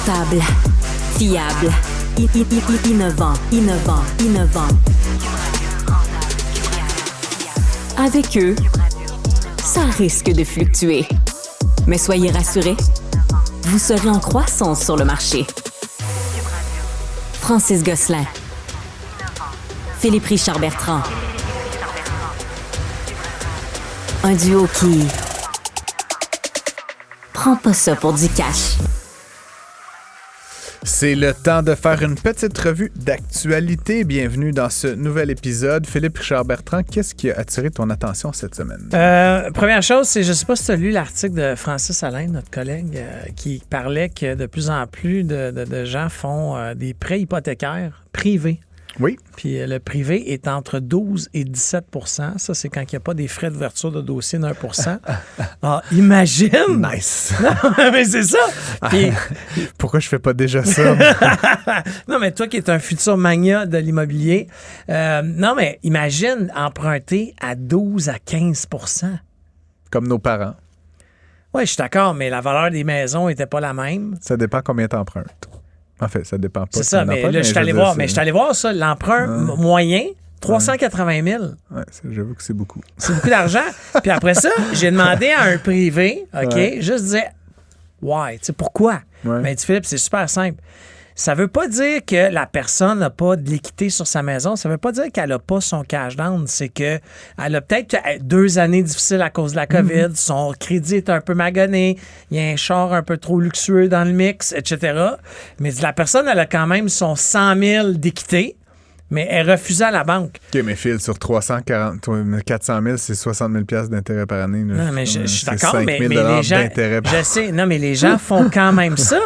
Rentable, fiable, innovant. Avec eux, ça risque de fluctuer. Mais soyez rassurés, vous serez en croissance sur le marché. Francis Gosselin, Philippe Richard Bertrand. Un duo qui prend pas ça pour du cash. C'est le temps de faire une petite revue d'actualité. Bienvenue dans ce nouvel épisode. Philippe Richard Bertrand, qu'est-ce qui a attiré ton attention cette semaine? Première chose, c'est, je ne sais pas si tu as lu l'article de Francis Alain, notre collègue, qui parlait que de plus en plus de gens font des prêts hypothécaires privés. Oui. Puis le privé est entre 12 et 17 %. Ça, c'est quand il n'y a pas des frais d'ouverture de dossier d'1 %. Ah, imagine! Nice! Non, mais c'est ça! Puis, pourquoi je fais pas déjà ça? non, mais toi qui es un futur magnat de l'immobilier, non, mais imagine emprunter à 12 à 15 %. Comme nos parents. Oui, je suis d'accord, mais la valeur des maisons n'était pas la même. Ça dépend combien tu empruntes. En fait, ça dépend pas. C'est ça, mais là, je suis allé voir. Mais je suis allé voir ça, l'emprunt moyen, 380 000. Oui, j'avoue que c'est beaucoup. C'est beaucoup d'argent. Puis après ça, j'ai demandé à un privé, OK, juste dire, why, tu sais, pourquoi? Ouais. Mais Philippe, c'est super simple. Ça veut pas dire que la personne n'a pas de l'équité sur sa maison. Ça veut pas dire qu'elle n'a pas son cash down. C'est qu'elle a peut-être 2 années difficiles à cause de la COVID. Son crédit est un peu magané. Il y a un char un peu trop luxueux dans le mix, etc. Mais la personne, elle a quand même son 100 000 d'équité, mais elle refusait à la banque. OK, mais Phil, sur 400 000, c'est 60 000 d'intérêt par année. Là. Non, mais je suis d'accord, 5 mais 000 les gens... Je sais, non, mais les gens font quand même ça.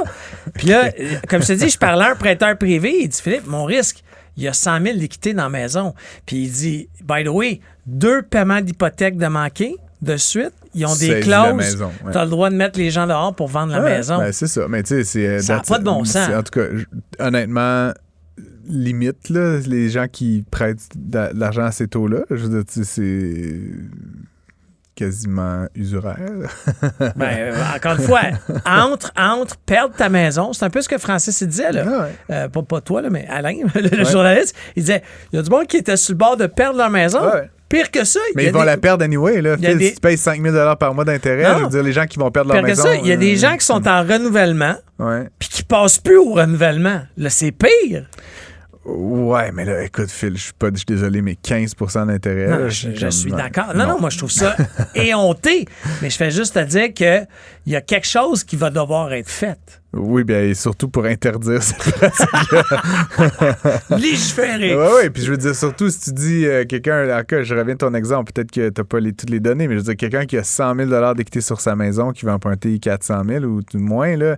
Puis là, comme je te dis, je parlais à un prêteur privé, il dit, Philippe, mon risque, il y a 100 000 d'équité dans la maison. Puis il dit, by the way, 2 paiements d'hypothèque de manquer de suite, ils ont des clauses. Tu as le droit de mettre les gens dehors pour vendre la maison. Ben, c'est ça. Mais tu sais, ça n'a pas de bon sens. En tout cas, honnêtement... limite, là, les gens qui prêtent de l'argent à ces taux-là. Je veux dire, c'est quasiment usuraire. Encore une fois, entre perdre ta maison, c'est un peu ce que Francis disait, là. Pas toi, là, mais Alain, le journaliste, il disait, il y a du monde qui était sur le bord de perdre leur maison. Ouais. Pire que ça. Mais ils vont la perdre anyway. Là. Si tu payes 5 000 par mois d'intérêt, je veux dire, les gens qui vont perdre leur maison... Pire que ça, il y a des gens qui sont en renouvellement puis qui passent plus au renouvellement. Là, c'est pire. Ouais, mais là, écoute, Phil, je suis désolé, mais 15 % d'intérêt. Non, je suis d'accord. Non, moi, je trouve ça éhonté. Mais je fais juste à dire qu'il y a quelque chose qui va devoir être fait. Oui, bien, et surtout pour interdire cette pratique-là. Légiférer. Oui, puis je veux dire, surtout si tu dis quelqu'un, je reviens de ton exemple, peut-être que tu n'as pas toutes les données, mais je veux dire, quelqu'un qui a 100 000 d'équité sur sa maison, qui va emprunter 400 000 ou tout moins, là,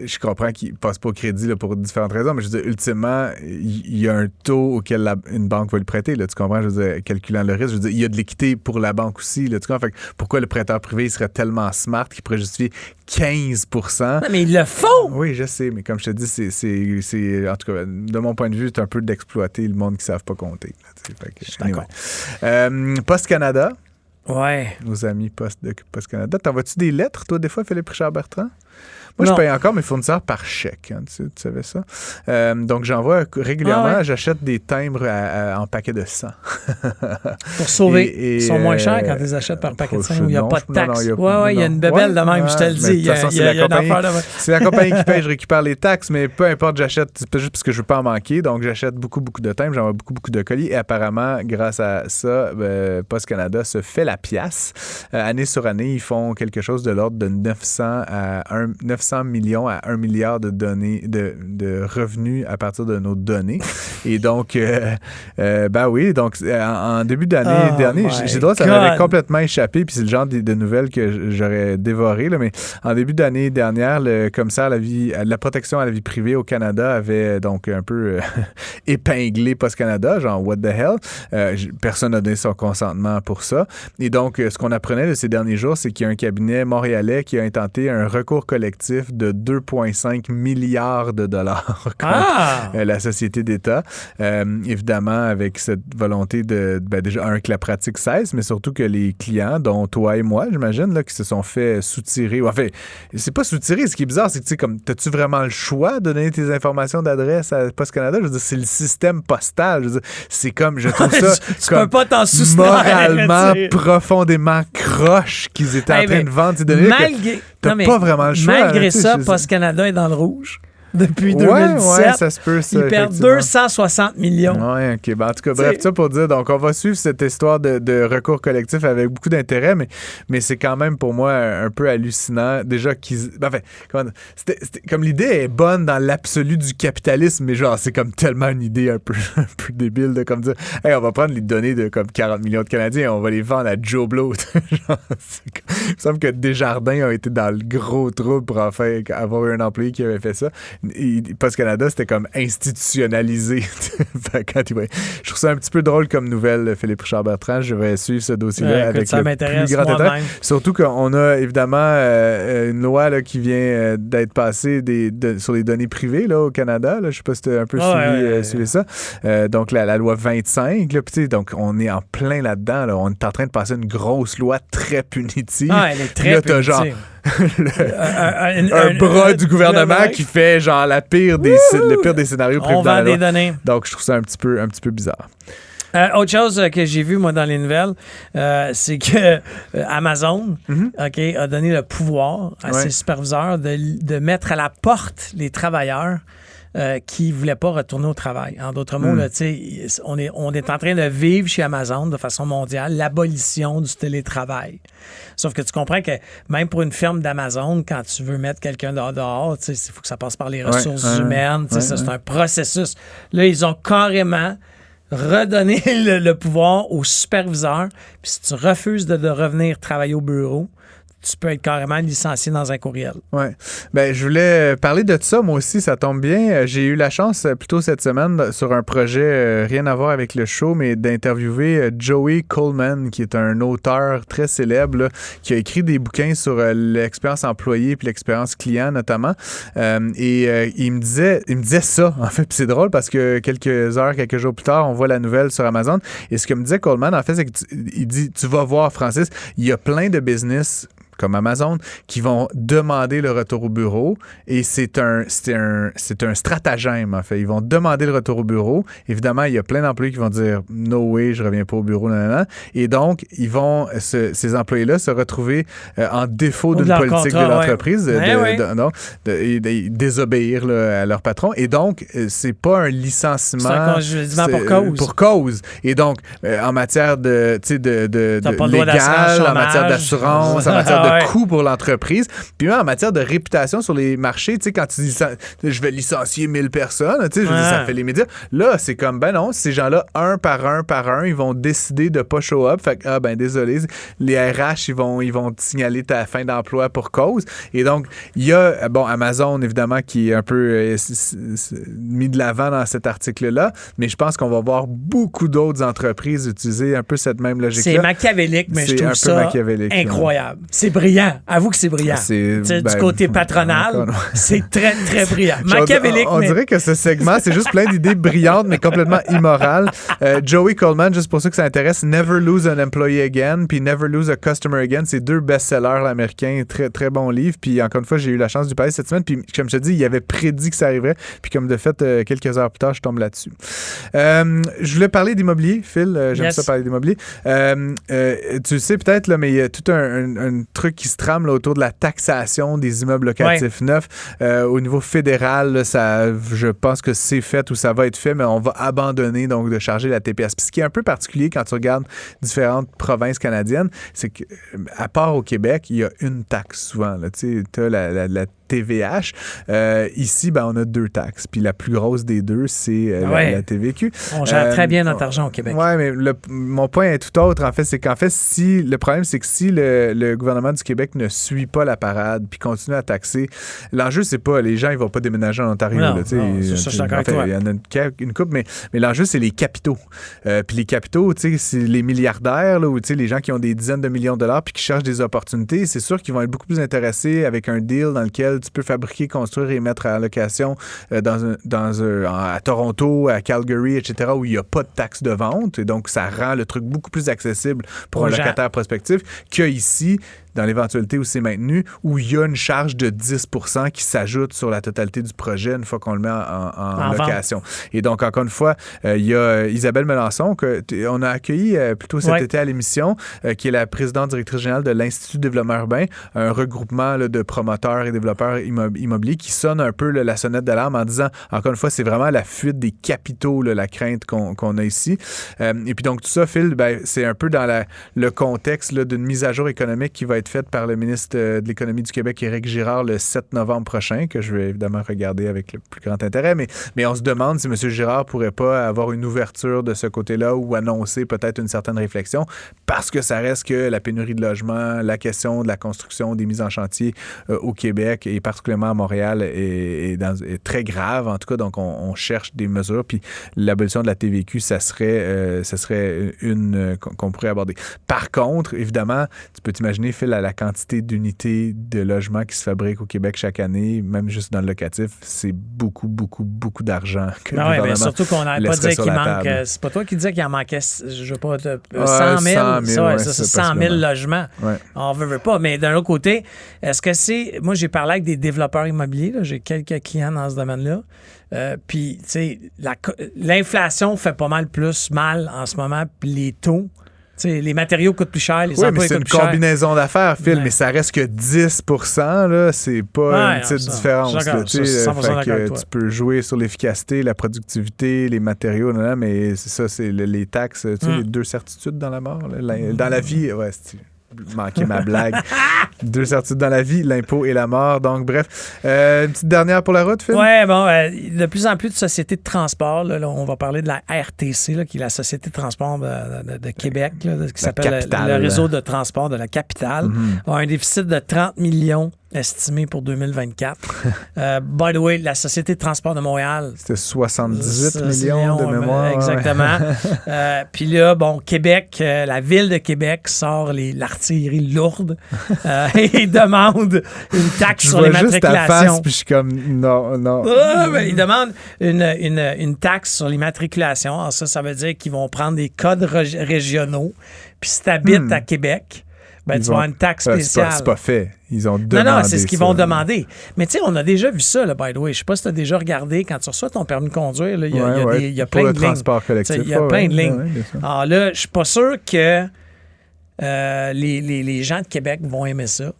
je comprends qu'il ne passe pas au crédit là, pour différentes raisons, mais je veux dire, ultimement, il y a un taux auquel une banque va lui prêter. Là, tu comprends? Je veux dire, calculant le risque, je veux dire, il y a de l'équité pour la banque aussi. Là, tu comprends? Fait que pourquoi le prêteur privé il serait tellement smart qu'il pourrait justifier 15 %? Non, mais ils le font! Oui, je sais, mais comme je te dis, c'est en tout cas, de mon point de vue, c'est un peu d'exploiter le monde qui ne savent pas compter. Là, fait que, je suis d'accord. Post Canada. Ouais. Nos amis Post Canada. T'envoies-tu des lettres, toi, des fois, Philippe Richard Bertrand? Moi, je paye encore mes fournisseurs par chèque. Hein, tu savais ça? Donc, j'envoie régulièrement, j'achète des timbres en paquet de 100. Pour sauver. Ils sont moins chers quand tu les achètes par paquet de 100 où il n'y a pas de taxes. Oui, il y a une bébelle de même, je te le dis. Il y a une affaire de même. C'est la compagnie qui paye, je récupère les taxes, mais peu importe, j'achète, c'est juste parce que je ne veux pas en manquer. Donc, j'achète beaucoup de timbres, j'envoie beaucoup de colis. Et apparemment, grâce à ça, Post Canada se fait la pièce. Année sur année, ils font quelque chose de l'ordre de 900 millions à 1 milliard de données de revenus à partir de nos données. Et donc, oui, donc en début d'année dernière, j'ai le droit, ça m'avait complètement échappé, puis c'est le genre de nouvelles que j'aurais dévoré, là, mais en début d'année dernière, le commissaire à la protection à la vie privée au Canada avait donc un peu épinglé Post Canada, genre what the hell. Personne n'a donné son consentement pour ça. Et donc, ce qu'on apprenait de ces derniers jours, c'est qu'il y a un cabinet montréalais qui a intenté un recours collectif actif de 2,5 milliards de dollars contre la société d'État. Évidemment, avec cette volonté de, déjà, que la pratique cesse, mais surtout que les clients, dont toi et moi, j'imagine, là, qui se sont fait soutirer. Enfin, c'est pas soutirer. Ce qui est bizarre, c'est que, tu sais, comme, t'as-tu vraiment le choix de donner tes informations d'adresse à Poste Canada? Je veux dire, c'est le système postal. Je veux dire, c'est comme, je trouve ça tu peux pas t'en soustraire, moralement, profondément croche qu'ils étaient en train de vendre ces données. T'as pas vraiment le choix. Malgré ça, Poste Canada est dans le rouge. Depuis 2017, ouais, ça se peut, ça, ils perdent 260 millions. Oui, OK. Ben, en tout cas, bref, ça pour dire, donc on va suivre cette histoire de recours collectif avec beaucoup d'intérêt, mais c'est quand même pour moi un peu hallucinant. Déjà, comme l'idée est bonne dans l'absolu du capitalisme, mais genre, c'est comme tellement une idée un peu débile de comme dire, hey, on va prendre les données de comme 40 millions de Canadiens et on va les vendre à Joe Blow. Genre, il me semble que Desjardins a été dans le gros trouble pour enfin avoir eu un employé qui avait fait ça. Poste Canada, c'était comme institutionnalisé. Je trouve ça un petit peu drôle comme nouvelle, Philippe Richard-Bertrand. Je vais suivre ce dossier-là avec le plus grand intérêt. Surtout qu'on a évidemment une loi là, qui vient d'être passée sur les données privées là, au Canada. Là. Je ne sais pas si tu as un peu suivi ça. Donc, la loi 25. Là, donc, on est en plein là-dedans. Là. On est en train de passer une grosse loi très punitive. Elle est très punitive. Genre, un bras du gouvernement qui fait genre le pire des scénarios prévus dans la loi. On vend des données. Donc, je trouve ça un petit peu bizarre. Autre chose que j'ai vu, moi, dans les nouvelles, c'est que Amazon a donné le pouvoir à ses superviseurs de mettre à la porte les travailleurs qui ne voulaient pas retourner au travail. En d'autres mots, là, on est en train de vivre chez Amazon de façon mondiale l'abolition du télétravail. Sauf que tu comprends que même pour une ferme d'Amazon, quand tu veux mettre quelqu'un dehors, il faut que ça passe par les ressources humaines. C'est un processus. Là, ils ont carrément redonné le pouvoir aux superviseurs. Puis si tu refuses de revenir travailler au bureau, tu peux être carrément licencié dans un courriel. Oui. Ben, je voulais parler de ça, moi aussi, ça tombe bien. J'ai eu la chance, plutôt cette semaine, sur un projet rien à voir avec le show, mais d'interviewer Joey Coleman, qui est un auteur très célèbre, là, qui a écrit des bouquins sur l'expérience employée puis l'expérience client, notamment. Et il me disait ça, en fait. Puis c'est drôle parce que quelques jours plus tard, on voit la nouvelle sur Amazon. Et ce que me disait Coleman, en fait, c'est qu'il dit, tu vas voir, Francis, il y a plein de business comme Amazon, qui vont demander le retour au bureau. Et c'est un stratagème, en fait. Ils vont demander le retour au bureau. Évidemment, il y a plein d'employés qui vont dire « No way, je reviens pas au bureau, nanana ». Et donc, ces employés-là se retrouver en défaut d'une politique de l'entreprise, désobéir là, à leur patron. Et donc, c'est pas un licenciement... C'est un congédiement pour cause. Pour cause. Et donc, en matière de légal, en matière d'assurance, en matière de coût pour l'entreprise, puis même en matière de réputation sur les marchés, tu sais, quand tu dis je vais licencier 1000 personnes, tu sais, je veux dire, ça fait les médias. Là, c'est comme, ben non, ces gens-là, un par un, ils vont décider de pas show up. Fait que, désolé, les RH, ils vont te signaler ta fin d'emploi pour cause. Et donc, il y a, Amazon, évidemment, qui est un peu mis de l'avant dans cet article-là, mais je pense qu'on va voir beaucoup d'autres entreprises utiliser un peu cette même logique-là. C'est machiavélique, mais je trouve ça incroyable. C'est brillant. Avoue que c'est brillant. Du côté patronal, c'est très, très brillant. Machiavélique, on dirait que ce segment, c'est juste plein d'idées brillantes, mais complètement immorales. Joey Coleman, juste pour ceux que ça intéresse, Never Lose an Employee Again, puis Never Lose a Customer Again, c'est 2 best-sellers américains, très, très bons livres. Puis encore une fois, j'ai eu la chance de parler cette semaine. Puis comme je te dis, il avait prédit que ça arriverait. Puis comme de fait, quelques heures plus tard, je tombe là-dessus. Je voulais parler d'immobilier, Phil. J'aime ça parler d'immobilier. Tu sais peut-être, là, mais il y a tout un truc qui se trame là, autour de la taxation des immeubles locatifs neufs. Au niveau fédéral, là, je pense que c'est fait ou ça va être fait, mais on va abandonner donc de charger la TPS. Puis ce qui est un peu particulier quand tu regardes différentes provinces canadiennes, c'est qu'à part au Québec, il y a une taxe souvent. Tu as la TVH. Ici, on a 2 taxes. Puis la plus grosse des 2, c'est la TVQ. On gère très bien notre argent au Québec. Oui, mais mon point est tout autre, en fait. C'est qu'en fait, le problème, c'est que si le gouvernement du Québec ne suit pas la parade puis continue à taxer, l'enjeu, c'est pas les gens, ils vont pas déménager en Ontario. Non, ça, je suis d'accord avec toi. Il y en a une couple, mais l'enjeu, c'est les capitaux. Puis les capitaux, c'est les milliardaires là, ou les gens qui ont des dizaines de millions de dollars puis qui cherchent des opportunités. C'est sûr qu'ils vont être beaucoup plus intéressés avec un deal dans lequel tu peux fabriquer, construire et mettre en location à Toronto, à Calgary, etc., où il n'y a pas de taxe de vente. Et donc, ça rend le truc beaucoup plus accessible pour un locataire prospectif qu'ici, dans l'éventualité où c'est maintenu, où il y a une charge de 10 % qui s'ajoute sur la totalité du projet une fois qu'on le met en location. Vente. Et donc, encore une fois, il y a Isabelle Melançon, qu'on a accueilli plutôt cet été à l'émission, qui est la présidente directrice générale de l'Institut de développement urbain, un regroupement là, de promoteurs et développeurs immobiliers qui sonne un peu la sonnette d'alarme en disant, encore une fois, c'est vraiment la fuite des capitaux, là, la crainte qu'on a ici. Et puis donc, tout ça, Phil, c'est un peu dans le contexte là, d'une mise à jour économique qui va être faite par le ministre de l'Économie du Québec, Éric Girard, le 7 novembre prochain, que je vais évidemment regarder avec le plus grand intérêt. Mais on se demande si M. Girard pourrait pas avoir une ouverture de ce côté-là ou annoncer peut-être une certaine réflexion, parce que ça reste que la pénurie de logement, la question de la construction, des mises en chantier au Québec et particulièrement à Montréal est très grave. En tout cas, donc on cherche des mesures. Puis l'abolition de la TVQ, ça serait une qu'on pourrait aborder. Par contre, évidemment, tu peux t'imaginer, Phil, à la quantité d'unités de logements qui se fabriquent au Québec chaque année, même juste dans le locatif, c'est beaucoup, beaucoup, beaucoup d'argent que le gouvernement surtout qu'on n'arrête pas de dire qu'il manque... c'est pas toi qui disais qu'il en manquait, je veux pas, 100 000, c'est 100 000 logements. Ouais. On veut pas. Mais d'un autre côté, est-ce que c'est... Moi, j'ai parlé avec des développeurs immobiliers, là, j'ai quelques clients dans ce domaine-là. Puis, tu sais, l'inflation fait pas mal plus mal en ce moment, puis les taux... T'sais, les matériaux coûtent plus cher, les emplois coûtent plus cher. Oui, mais c'est une combinaison d'affaires, Phil, mais ça reste que 10 %, là, c'est pas une petite différence. Là, tu peux jouer sur l'efficacité, la productivité, les matériaux, mais c'est ça, c'est les taxes, les deux certitudes dans la mort. Dans la vie, ouais, c'est... manqué ma blague. Deux certitudes dans la vie, l'impôt et la mort. Donc, bref. Une petite dernière pour la route, Phil? Oui, bon, de plus en plus de sociétés de transport, là, on va parler de la RTC, là, qui est la Société de transport de Québec, là, qui s'appelle le réseau de transport de la capitale, a un déficit de 30 millions estimé pour 2024. By the way, la Société de transport de Montréal... C'était 78 millions de mémoire. Exactement. Puis là, bon, Québec, la ville de Québec sort l'artillerie lourde et demande une taxe sur les matriculations. Je vois juste ta face, puis je suis comme, non. Ils demandent une taxe sur les matriculations. Alors ça veut dire qu'ils vont prendre des codes régionaux, puis si tu habites à Québec... tu vas avoir une taxe spéciale. C'est pas fait. Ils ont demandé. Non, c'est ce qu'ils vont demander. Mais tu sais, on a déjà vu ça, là, by the way. Je sais pas si tu as déjà regardé, quand tu reçois ton permis de conduire, il y a plein de lignes. Transport collectif. Il y a plein de lignes. Alors là, je suis pas sûr que les gens de Québec vont aimer ça.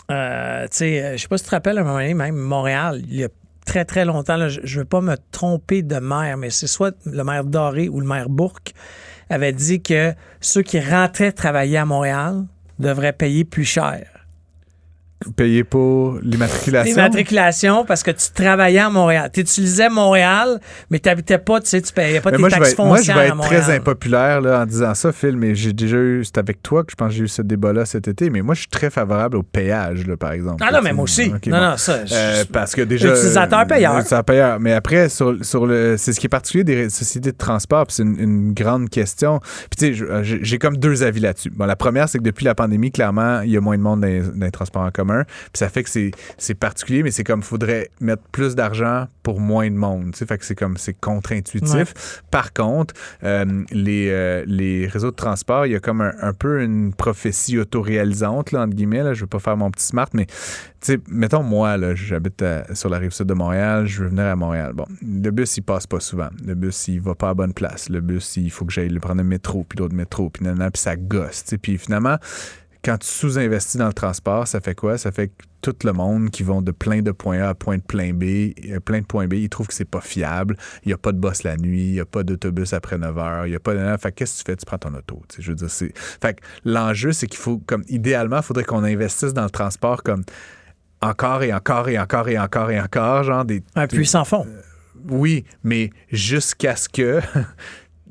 Je sais pas si tu te rappelles, à un moment donné, même Montréal, il y a très, très longtemps, là, je ne veux pas me tromper de maire, mais c'est soit le maire Doré ou le maire Bourque avait dit que ceux qui rentraient travailler à Montréal devraient payer plus cher. Payer pour l'immatriculation? L'immatriculation, parce que tu travaillais à Montréal. Tu utilisais Montréal, mais tu n'habitais pas, tu payais pas tes taxes foncières à Montréal. Moi, je vais être très impopulaire là, en disant ça, Phil, mais j'ai déjà eu, c'est avec toi que je pense que j'ai eu ce débat-là cet été, mais moi, je suis très favorable au péage, là, par exemple. Ah non, mais moi aussi. Okay, ça... parce que déjà... Utilisateur payeur. Mais après, c'est ce qui est particulier des sociétés de transport, puis c'est une grande question. Puis tu sais, j'ai comme deux avis là-dessus. Bon, la première, c'est que depuis la pandémie, clairement, il y a moins de monde dans les transports en commun. Puis ça fait que c'est particulier, mais c'est comme faudrait mettre plus d'argent pour moins de monde. Fait que c'est contre-intuitif. Ouais. Par contre, les réseaux de transport, il y a comme un peu une prophétie autoréalisante, là, entre guillemets. Là, je veux pas faire mon petit smart, mais mettons, moi, là, j'habite sur la rive sud de Montréal, je veux venir à Montréal. Bon, le bus, il passe pas souvent. Le bus, il va pas à bonne place. Le bus, il faut que j'aille prendre un métro, puis l'autre métro, puis ça gosse. Puis finalement, quand tu sous-investis dans le transport, ça fait quoi? Ça fait que tout le monde qui vont de plein de point A à plein de point B, ils trouvent que c'est pas fiable. Il n'y a pas de boss la nuit, il n'y a pas d'autobus après 9 heures, il n'y a pas de... Fait que qu'est-ce que tu fais? Tu prends ton auto. Je veux dire, Fait que l'enjeu, c'est qu'il faut, comme idéalement, il faudrait qu'on investisse dans le transport comme encore et encore et encore et encore et encore, genre des... Un puits sans fond. Oui, mais jusqu'à ce que...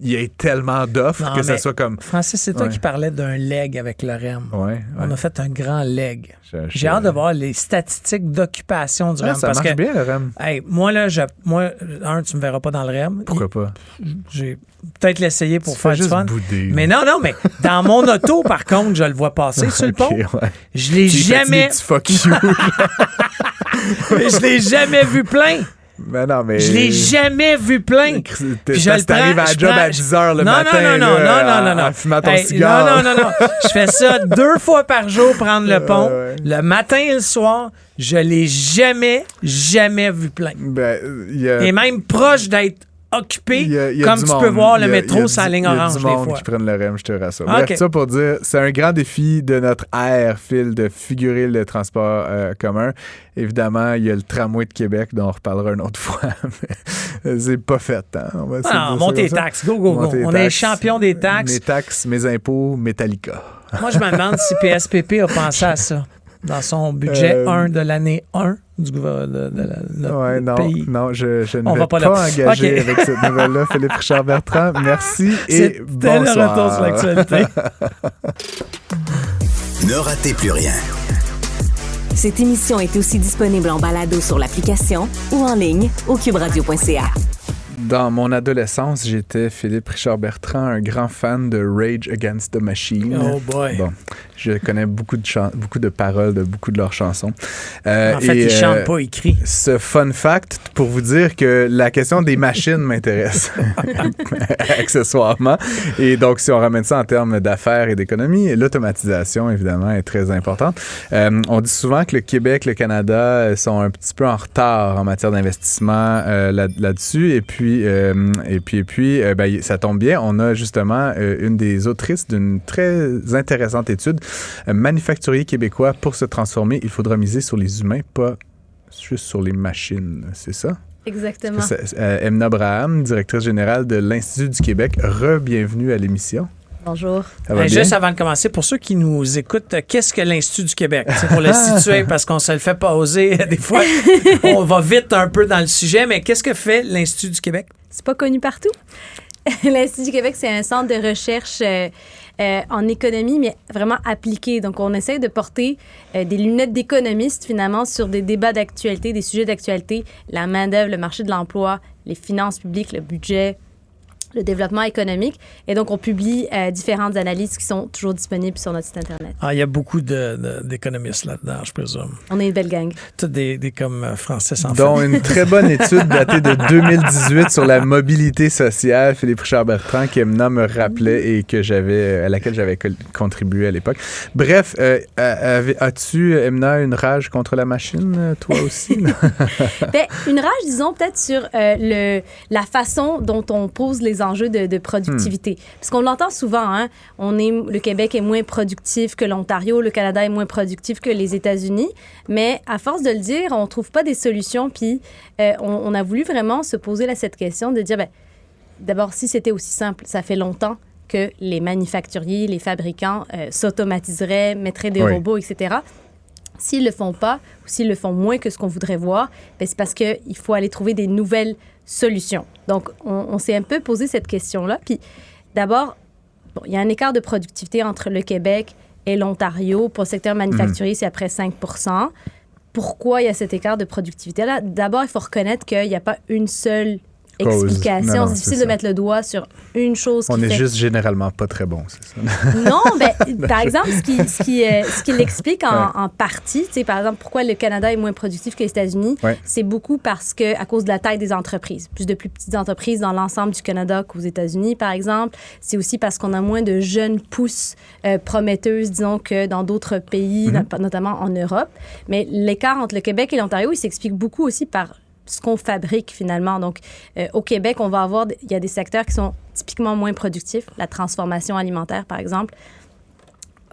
y ait tellement d'offres Non, que ça mais soit comme... Francis, c'est toi Ouais. qui parlais d'un leg avec le REM. Ouais. On a fait un grand leg. Je- J'ai hâte de voir les statistiques d'occupation du REM. ça parce marche que, bien, le REM. hey, tu me verras pas dans le REM. Pourquoi pas? J'ai peut-être l'essayer pour Tu faire fais du juste fun. bouder. Mais non, mais dans mon auto, par contre, je le vois passer sur le Ok, pont. ouais. Je l'ai Tu lui fais-tu jamais... des petits fuck you. Mais je l'ai jamais vu plein. Mais non, mais... Je l'ai jamais vu plein. Puis je le t'arrives prends, à la je job prends- à 10h le non, matin. non. En fumant ton Hey, cigare. Non. Je fais ça 2 fois par jour, prendre le pont. Ouais. Le matin et le soir, je l'ai jamais vu plein. Ben, il y a... Et même proche d'être occupé, Il y a comme du tu monde. peux voir le Il y a métro sur la ligne orange Il y a du des monde fois. qui prennent le REM, je te rassure. Ah, Bref, ok. ça pour dire, c'est un grand défi de notre ère, Phil, de figurer le transport commun. Évidemment, il y a le tramway de Québec, dont on reparlera une autre fois. Mais c'est pas fait, hein? On va essayer de dire ça Montez les comme ça. taxes, go. Monter les On est taxes. champion des taxes. Mes taxes, mes impôts, Metallica. Moi, je me demande si PSPP a pensé à ça dans son budget 1 de l'année 1 du gouvernement de notre Ouais, non, pays. non, je ne On vais va pas pas là. engager Ok. avec cette nouvelle-là. Philippe Richard Bertrand, merci et C'était bonsoir. le retour sur l'actualité. Ne ratez plus rien. Cette émission est aussi disponible en balado sur l'application ou en ligne au cuberadio.ca. Dans mon adolescence, j'étais Philippe Richard Bertrand, un grand fan de Rage Against the Machine. Oh boy. Bon, je connais beaucoup de paroles de beaucoup de leurs chansons. En fait, il chante pas, il crie. Ce fun fact pour vous dire que la question des machines m'intéresse accessoirement. Et donc, si on ramène ça en termes d'affaires et d'économie, l'automatisation, évidemment, est très importante. On dit souvent que le Québec, le Canada sont un petit peu en retard en matière d'investissement là-dessus. Et puis, ben, ça tombe bien. On a justement une des autrices d'une très intéressante étude. Manufacturier québécois, pour se transformer, il faudra miser sur les humains, pas juste sur les machines. C'est ça? Exactement. Emna Braham, directrice générale de l'Institut du Québec. Re-bienvenue à l'émission. Bonjour. Ça va bien? Juste avant de commencer, pour ceux qui nous écoutent, qu'est-ce que l'Institut du Québec? C'est pour le situer, parce qu'on se le fait pas oser. Des fois, on va vite un peu dans le sujet, mais qu'est-ce que fait l'Institut du Québec? C'est pas connu partout. L'Institut du Québec, c'est un centre de recherche en économie, mais vraiment appliqué. Donc, on essaie de porter des lunettes d'économiste, finalement, sur des débats d'actualité, des sujets d'actualité, la main-d'œuvre, le marché de l'emploi, les finances publiques, le budget, le développement économique. Et donc, on publie différentes analyses qui sont toujours disponibles sur notre site Internet. Ah, il y a beaucoup d'économistes là-dedans, je présume. On est une belle gang. Tous des comme Francis en Dont une très bonne étude datée de 2018 sur la mobilité sociale, Philippe Richard Bertrand, qui Emna me rappelait et à laquelle j'avais contribué à l'époque. Bref, as-tu, Emna, une rage contre la machine, toi aussi? Ben, une rage, disons, peut-être sur la façon dont on pose les enjeux de productivité. Parce qu'on l'entend souvent, hein, le Québec est moins productif que l'Ontario, le Canada est moins productif que les États-Unis, mais à force de le dire, on trouve pas des solutions, puis on a voulu vraiment se poser cette question de dire, ben, d'abord, si c'était aussi simple, ça fait longtemps que les manufacturiers, les fabricants s'automatiseraient, mettraient des robots, etc. S'ils le font pas, ou s'ils le font moins que ce qu'on voudrait voir, ben c'est parce qu'il faut aller trouver des nouvelles solutions. Donc, on s'est un peu posé cette question-là. Puis, d'abord, il y a un écart de productivité entre le Québec et l'Ontario. Pour le secteur manufacturier, c'est à près 5 %. Pourquoi il y a cet écart de productivité-là? D'abord, il faut reconnaître qu'il n'y a pas une seule explication. Non, C'est difficile de mettre le doigt sur une chose qui On est fait... juste généralement pas très bon, c'est ça? Non, ben, par exemple, ce qui l'explique en partie, tu sais, par exemple, pourquoi le Canada est moins productif que les États-Unis, c'est beaucoup parce que à cause de la taille des entreprises. Plus de plus petites entreprises dans l'ensemble du Canada qu'aux États-Unis, par exemple. C'est aussi parce qu'on a moins de jeunes pousses prometteuses, disons, que dans d'autres pays, notamment en Europe. Mais l'écart entre le Québec et l'Ontario, il s'explique beaucoup aussi par ce qu'on fabrique finalement. Donc, au Québec, il y a des secteurs qui sont typiquement moins productifs. La transformation alimentaire, par exemple.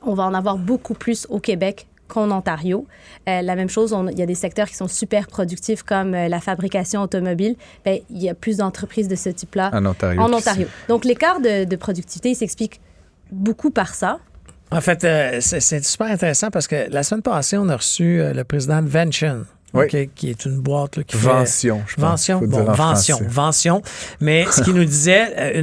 On va en avoir beaucoup plus au Québec qu'en Ontario. La même chose, il y a des secteurs qui sont super productifs comme la fabrication automobile. Bien, il y a plus d'entreprises de ce type-là en Ontario. Donc, l'écart de productivité, il s'explique beaucoup par ça. En fait, c'est super intéressant parce que la semaine passée, on a reçu le président de Vention, Oui. OK, qui est une boîte là, qui Vention, je pense. Vention, Faut bon, dire en Vention, français. Vention. Mais ce qu'il nous disait,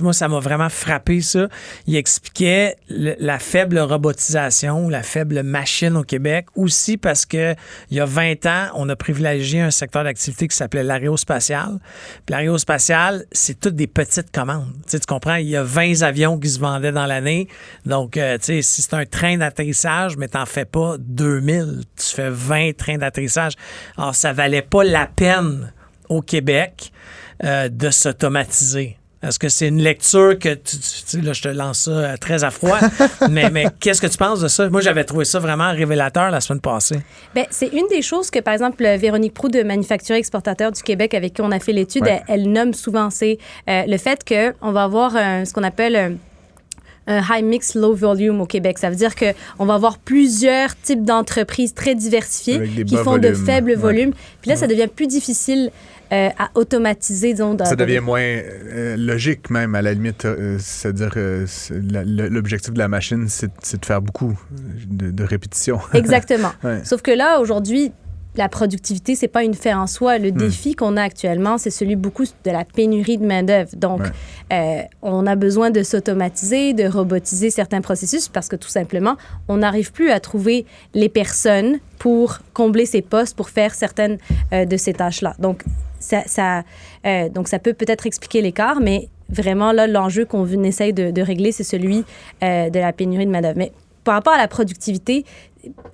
moi, ça m'a vraiment frappé, ça. Il expliquait la faible robotisation, la faible machine au Québec, aussi parce que il y a 20 ans, on a privilégié un secteur d'activité qui s'appelait l'aérospatial. Puis l'aérospatial, c'est toutes des petites commandes. Tu sais, tu comprends? Il y a 20 avions qui se vendaient dans l'année. Donc, tu sais, si c'est un train d'atterrissage, mais t'en fais pas 2000, tu fais 20 trains d'atterrissage. Alors, ça valait pas la peine au Québec de s'automatiser. Est-ce que c'est une lecture que tu sais, là, je te lance ça très à froid, mais qu'est-ce que tu penses de ça? Moi, j'avais trouvé ça vraiment révélateur la semaine passée. Bien, c'est une des choses que, par exemple, Véronique Proulx de Manufacturiers Exportateurs du Québec, avec qui on a fait l'étude, Ouais. elle nomme souvent. C'est le fait qu'on va avoir ce qu'on appelle un high mix, low volume au Québec. Ça veut dire qu'on va avoir plusieurs types d'entreprises très diversifiées Avec des qui bas font de volumes. faibles Ouais. volumes. Puis là, ça devient plus difficile à automatiser, disons. Ça devient moins logique même, à la limite. C'est-à-dire, l'objectif de la machine, c'est de faire beaucoup de répétitions. Exactement. Ouais. Sauf que là, aujourd'hui, la productivité, c'est pas une fin en soi. Le défi qu'on a actuellement, c'est celui beaucoup de la pénurie de main-d'œuvre. Donc, on a besoin de s'automatiser, de robotiser certains processus parce que tout simplement, on n'arrive plus à trouver les personnes pour combler ces postes, pour faire certaines de ces tâches-là. Donc, ça peut peut-être expliquer l'écart, mais vraiment, là, l'enjeu qu'on essaye de régler, c'est celui de la pénurie de main-d'œuvre. Mais par rapport à la productivité,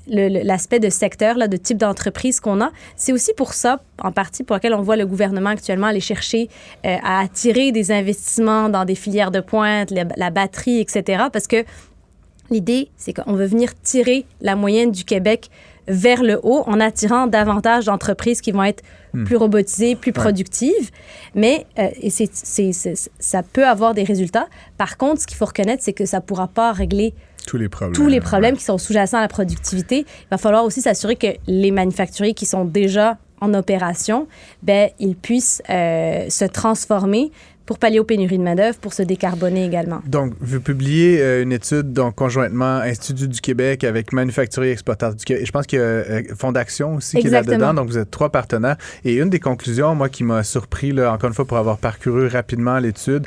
l'aspect de secteur, là, de type d'entreprise qu'on a, c'est aussi pour ça, en partie, pour lequel on voit le gouvernement actuellement aller chercher à attirer des investissements dans des filières de pointe, la batterie, etc. Parce que l'idée, c'est qu'on veut venir tirer la moyenne du Québec vers le haut en attirant davantage d'entreprises qui vont être plus robotisées, plus productives. Mais ça peut avoir des résultats. Par contre, ce qu'il faut reconnaître, c'est que ça ne pourra pas régler Tous les problèmes. qui sont sous-jacents à la productivité. Il va falloir aussi s'assurer que les manufacturiers qui sont déjà en opération, ils puissent se transformer pour pallier aux pénuries de main-d'œuvre, pour se décarboner également. Donc, vous publiez une étude conjointement Institut du Québec avec Manufacturiers Exportateurs du Québec. Je pense qu'il y a Fonds d'Action aussi qui est là-dedans. Donc, vous êtes 3 partenaires. Et une des conclusions, moi, qui m'a surpris, là, encore une fois, pour avoir parcouru rapidement l'étude,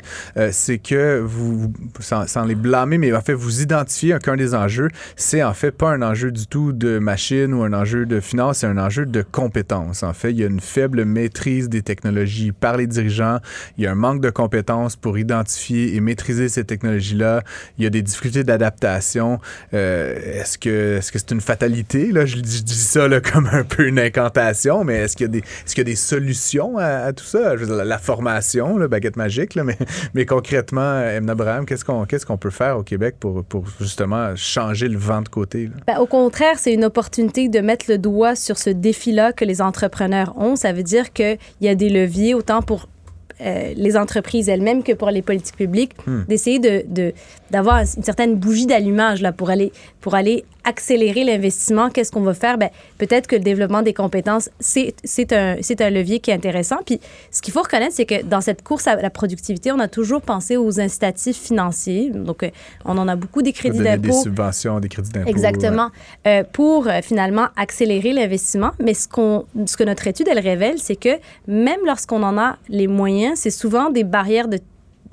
c'est que vous, sans les blâmer, mais en fait, vous identifiez qu'un des enjeux, c'est en fait pas un enjeu du tout de machine ou un enjeu de finance, c'est un enjeu de compétences. En fait, il y a une faible maîtrise des technologies par les dirigeants. Il y a un manque de compétences pour identifier et maîtriser ces technologies-là. Il y a des difficultés d'adaptation. Est-ce que c'est une fatalité? Là? Je dis ça là, comme un peu une incantation, mais est-ce qu'il y a des solutions à tout ça? Je veux dire, la formation, la baguette magique, là, mais concrètement, Emna Braham, qu'est-ce qu'on peut faire au Québec pour justement changer le vent de côté? Au contraire, c'est une opportunité de mettre le doigt sur ce défi-là que les entrepreneurs ont. Ça veut dire qu'il y a des leviers autant pour les entreprises elles-mêmes que pour les politiques publiques, d'essayer d'avoir une certaine bougie d'allumage là, pour aller accélérer l'investissement. Qu'est-ce qu'on va faire? Peut-être que le développement des compétences, c'est un levier qui est intéressant. Puis, ce qu'il faut reconnaître, c'est que dans cette course à la productivité, on a toujours pensé aux incitatifs financiers. Donc, on en a beaucoup des crédits d'impôt. Des subventions, des crédits d'impôt. Exactement. Pour finalement accélérer l'investissement. Mais ce que notre étude, elle révèle, c'est que même lorsqu'on en a les moyens, c'est souvent des barrières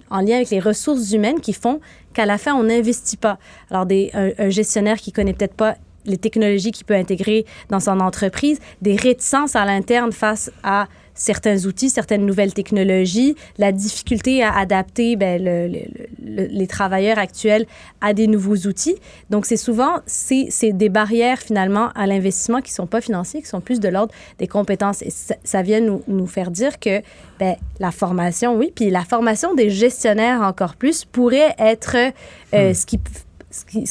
en lien avec les ressources humaines qui font qu'à la fin, on n'investit pas. Alors, un gestionnaire qui ne connaît peut-être pas les technologies qu'il peut intégrer dans son entreprise, des réticences à l'interne face à certains outils, certaines nouvelles technologies, la difficulté à adapter les travailleurs actuels à des nouveaux outils. Donc, c'est souvent des barrières, finalement, à l'investissement qui ne sont pas financiers, qui sont plus de l'ordre des compétences. Et ça vient nous faire dire que la formation, oui, puis la formation des gestionnaires encore plus pourrait être ce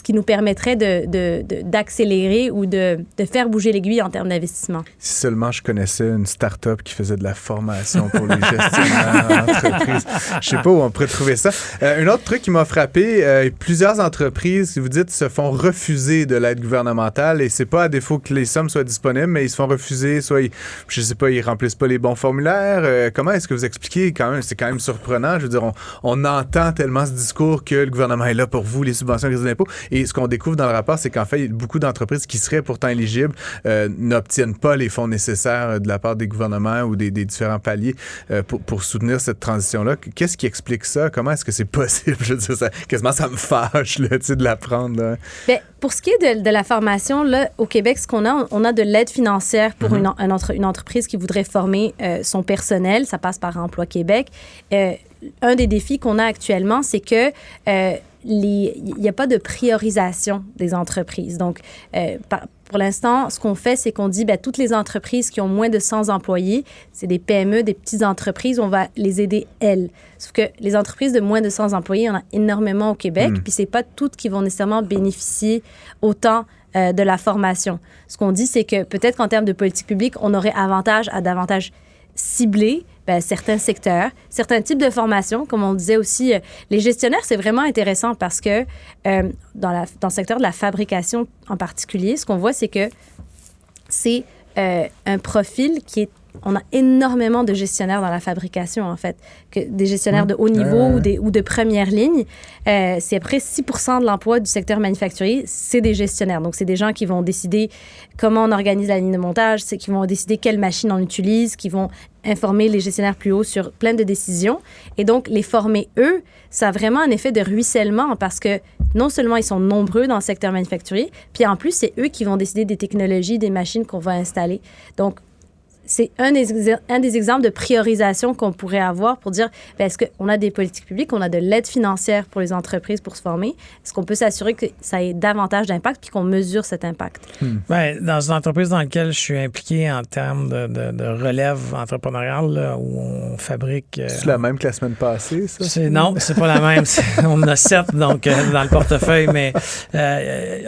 qui nous permettrait d'accélérer ou de faire bouger l'aiguille en termes d'investissement. Si seulement je connaissais une start-up qui faisait de la formation pour les gestionnaires d'entreprise. Je sais pas où on pourrait trouver ça. Un autre truc qui m'a frappé, plusieurs entreprises, si vous dites, se font refuser de l'aide gouvernementale et c'est pas à défaut que les sommes soient disponibles, mais ils se font refuser, soit ils remplissent pas les bons formulaires. Comment est-ce que vous expliquez quand même? C'est quand même surprenant. Je veux dire, on entend tellement ce discours que le gouvernement est là pour vous, les subventions, les d'impôt. Et ce qu'on découvre dans le rapport, c'est qu'en fait, beaucoup d'entreprises qui seraient pourtant éligibles n'obtiennent pas les fonds nécessaires de la part des gouvernements ou des différents paliers pour soutenir cette transition-là. Qu'est-ce qui explique ça? Comment est-ce que c'est possible? Je veux dire, quasiment ça me fâche là, de l'apprendre. Là. Bien, pour ce qui est de la formation, là, au Québec, ce qu'on a de l'aide financière pour une entreprise qui voudrait former son personnel. Ça passe par Emploi Québec. Un des défis qu'on a actuellement, c'est que il n'y a pas de priorisation des entreprises. Donc, pour l'instant, ce qu'on fait, c'est qu'on dit toutes les entreprises qui ont moins de 100 employés, c'est des PME, des petites entreprises, on va les aider, elles. Sauf que les entreprises de moins de 100 employés, il y en a énormément au Québec, puis c'est pas toutes qui vont nécessairement bénéficier autant de la formation. Ce qu'on dit, c'est que peut-être qu'en termes de politique publique, on aurait avantage à davantage cibler certains secteurs, certains types de formations. Comme on disait aussi, les gestionnaires, c'est vraiment intéressant parce que dans le secteur de la fabrication en particulier, ce qu'on voit, c'est que c'est un profil qui est... On a énormément de gestionnaires dans la fabrication, en fait, des gestionnaires de haut niveau ou de première ligne. C'est à peu près 6 % de l'emploi du secteur manufacturier, c'est des gestionnaires. Donc, c'est des gens qui vont décider comment on organise la ligne de montage, c'est qui vont décider quelle machine on utilise, qui vont informer les gestionnaires plus haut sur plein de décisions. Et donc, les former, eux, ça a vraiment un effet de ruissellement parce que non seulement ils sont nombreux dans le secteur manufacturier, puis en plus, c'est eux qui vont décider des technologies, des machines qu'on va installer. Donc, c'est un des exemples de priorisation qu'on pourrait avoir pour dire, est-ce qu'on a des politiques publiques, on a de l'aide financière pour les entreprises pour se former? Est-ce qu'on peut s'assurer que ça ait davantage d'impact puis qu'on mesure cet impact? Bien, dans une entreprise dans laquelle je suis impliqué en termes de relève entrepreneuriale, là, où on fabrique... c'est la même que la semaine passée, ça? Non, c'est pas la même. On en a 7 donc, dans le portefeuille, mais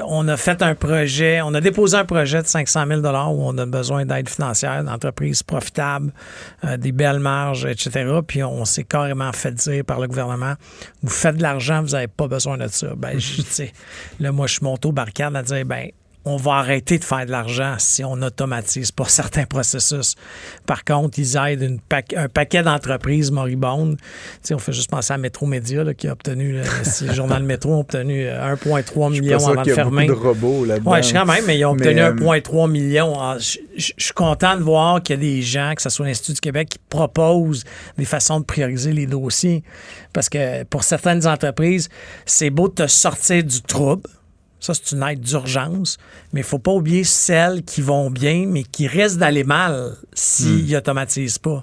on a fait un projet, on a déposé un projet de 500 000 $ où on a besoin d'aide financière d'entreprise profitable, des belles marges, etc. Puis on s'est carrément fait dire par le gouvernement, vous faites de l'argent, vous n'avez pas besoin de ça. Là, moi, je suis monté aux barricades à dire, on va arrêter de faire de l'argent si on n'automatise pas certains processus. Par contre, ils aident un paquet d'entreprises moribondes. On fait juste penser à Métro Média, là, qui a obtenu, le journal Métro a obtenu 1,3 million avant de fermer. Je suis pas sûr qu'il y a beaucoup de robots là-dedans. Oui, je sais quand même, mais ils ont obtenu 1,3 million. Je suis content de voir qu'il y a des gens, que ce soit l'Institut du Québec, qui proposent des façons de prioriser les dossiers. Parce que pour certaines entreprises, c'est beau de te sortir du trouble. Ça, c'est une aide d'urgence. Mais il ne faut pas oublier celles qui vont bien, mais qui risquent d'aller mal s'ils n'automatisent pas.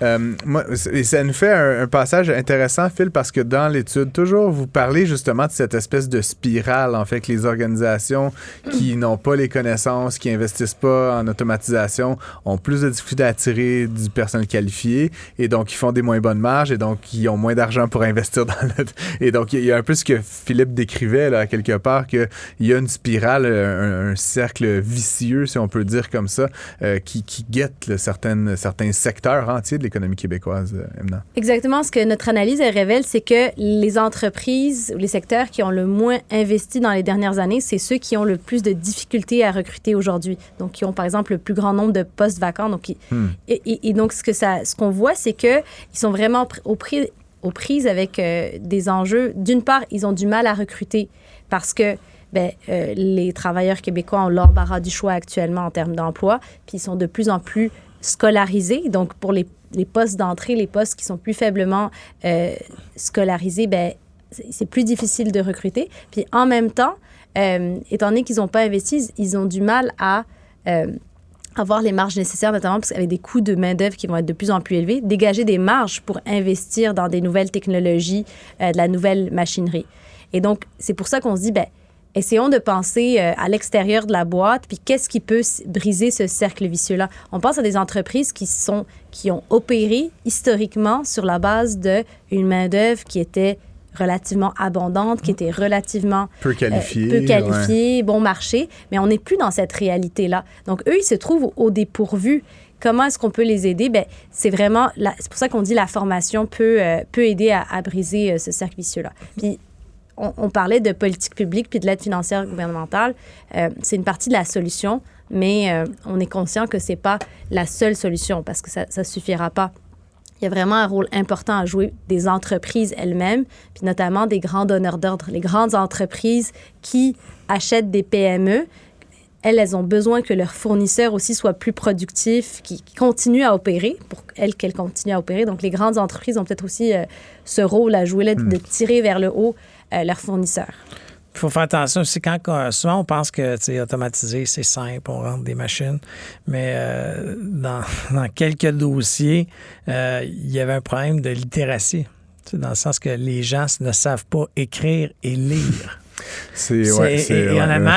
Ça nous fait un passage intéressant, Phil, parce que dans l'étude, toujours, vous parlez justement de cette espèce de spirale, en fait, que les organisations qui n'ont pas les connaissances, qui n'investissent pas en automatisation, ont plus de difficultés à attirer du personnel qualifié, et donc ils font des moins bonnes marges, et donc ils ont moins d'argent pour investir dans le... Et donc, il y a un peu ce que Philippe décrivait, là, quelque part, qu'il y a une spirale, un cercle vicieux, si on peut dire comme ça, qui guette là, certains secteurs entiers de l'économie québécoise, Emna. Exactement. Ce que notre analyse elle révèle, c'est que les entreprises ou les secteurs qui ont le moins investi dans les dernières années, c'est ceux qui ont le plus de difficultés à recruter aujourd'hui. Donc, qui ont, par exemple, le plus grand nombre de postes vacants. Donc, et donc, ce qu'on voit, c'est qu'ils sont vraiment aux prises avec des enjeux. D'une part, ils ont du mal à recruter parce que les travailleurs québécois ont l'embarras du choix actuellement en termes d'emploi, puis ils sont de plus en plus scolarisés. Donc, pour les postes d'entrée, les postes qui sont plus faiblement scolarisés, c'est plus difficile de recruter. Puis en même temps, étant donné qu'ils n'ont pas investi, ils ont du mal à avoir les marges nécessaires, notamment parce qu'avec des coûts de main-d'œuvre qui vont être de plus en plus élevés, dégager des marges pour investir dans des nouvelles technologies, de la nouvelle machinerie. Et donc, c'est pour ça qu'on se dit, essayons de penser à l'extérieur de la boîte, puis qu'est-ce qui peut briser ce cercle vicieux-là. On pense à des entreprises qui ont opéré historiquement sur la base d'une main-d'œuvre qui était relativement abondante, qui était relativement peu qualifiée, bon marché, mais on n'est plus dans cette réalité-là. Donc, eux, ils se trouvent au dépourvu. Comment est-ce qu'on peut les aider? C'est vraiment... c'est pour ça qu'on dit la formation peut aider à briser ce cercle vicieux-là. Puis, on parlait de politique publique puis de l'aide financière gouvernementale. C'est une partie de la solution, mais on est conscient que c'est pas la seule solution parce que ça suffira pas. il y a vraiment un rôle important à jouer des entreprises elles-mêmes, puis notamment des grands donneurs d'ordre. Les grandes entreprises qui achètent des PME, elles ont besoin que leurs fournisseurs aussi soient plus productifs, qui continuent à opérer, pour qu'elles continuent à opérer. Donc, les grandes entreprises ont peut-être aussi ce rôle à jouer là, de tirer vers le haut leurs fournisseurs. Il faut faire attention aussi quand souvent on pense que automatiser, c'est simple, on rentre des machines, mais dans quelques dossiers, il y avait un problème de littératie, dans le sens que les gens ne savent pas écrire et lire. Honnêtement,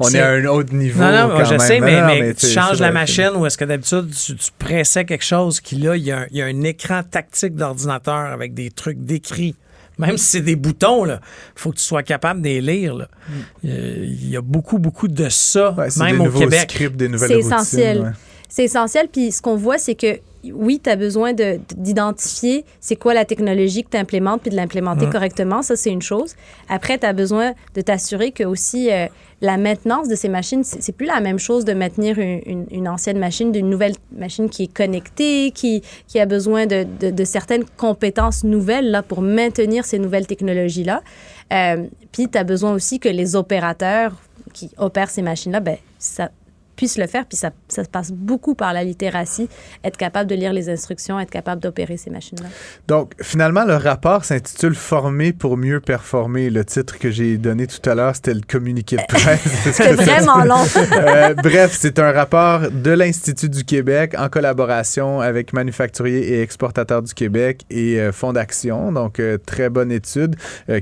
on est à un autre niveau. Non, je sais, mais tu changes la vrai, machine ou est-ce que d'habitude tu pressais quelque chose qui là, il y a un écran tactique d'ordinateur avec des trucs décrits. Même si c'est des boutons, il faut que tu sois capable de les lire. Il y a beaucoup de ça, même au Québec. Scripts, des nouvelles c'est routines, essentiel. Ouais. C'est essentiel. Puis ce qu'on voit, c'est que oui, tu as besoin d'identifier c'est quoi la technologie que tu implémentes puis de l'implémenter correctement. Ça, c'est une chose. Après, tu as besoin de t'assurer que aussi la maintenance de ces machines, c'est plus la même chose de maintenir une ancienne machine d'une nouvelle machine qui est connectée, qui a besoin de certaines compétences nouvelles là, pour maintenir ces nouvelles technologies-là. Puis, tu as besoin aussi que les opérateurs qui opèrent ces machines-là, ça puissent le faire, puis ça passe beaucoup par la littératie, être capable de lire les instructions, être capable d'opérer ces machines-là. Donc, finalement, le rapport s'intitule « Former pour mieux performer ». Le titre que j'ai donné tout à l'heure, c'était le communiqué de presse. C'était vraiment long. Bref, c'est un rapport de l'Institut du Québec en collaboration avec Manufacturiers et Exportateurs du Québec et Fonds d'Action. Donc, très bonne étude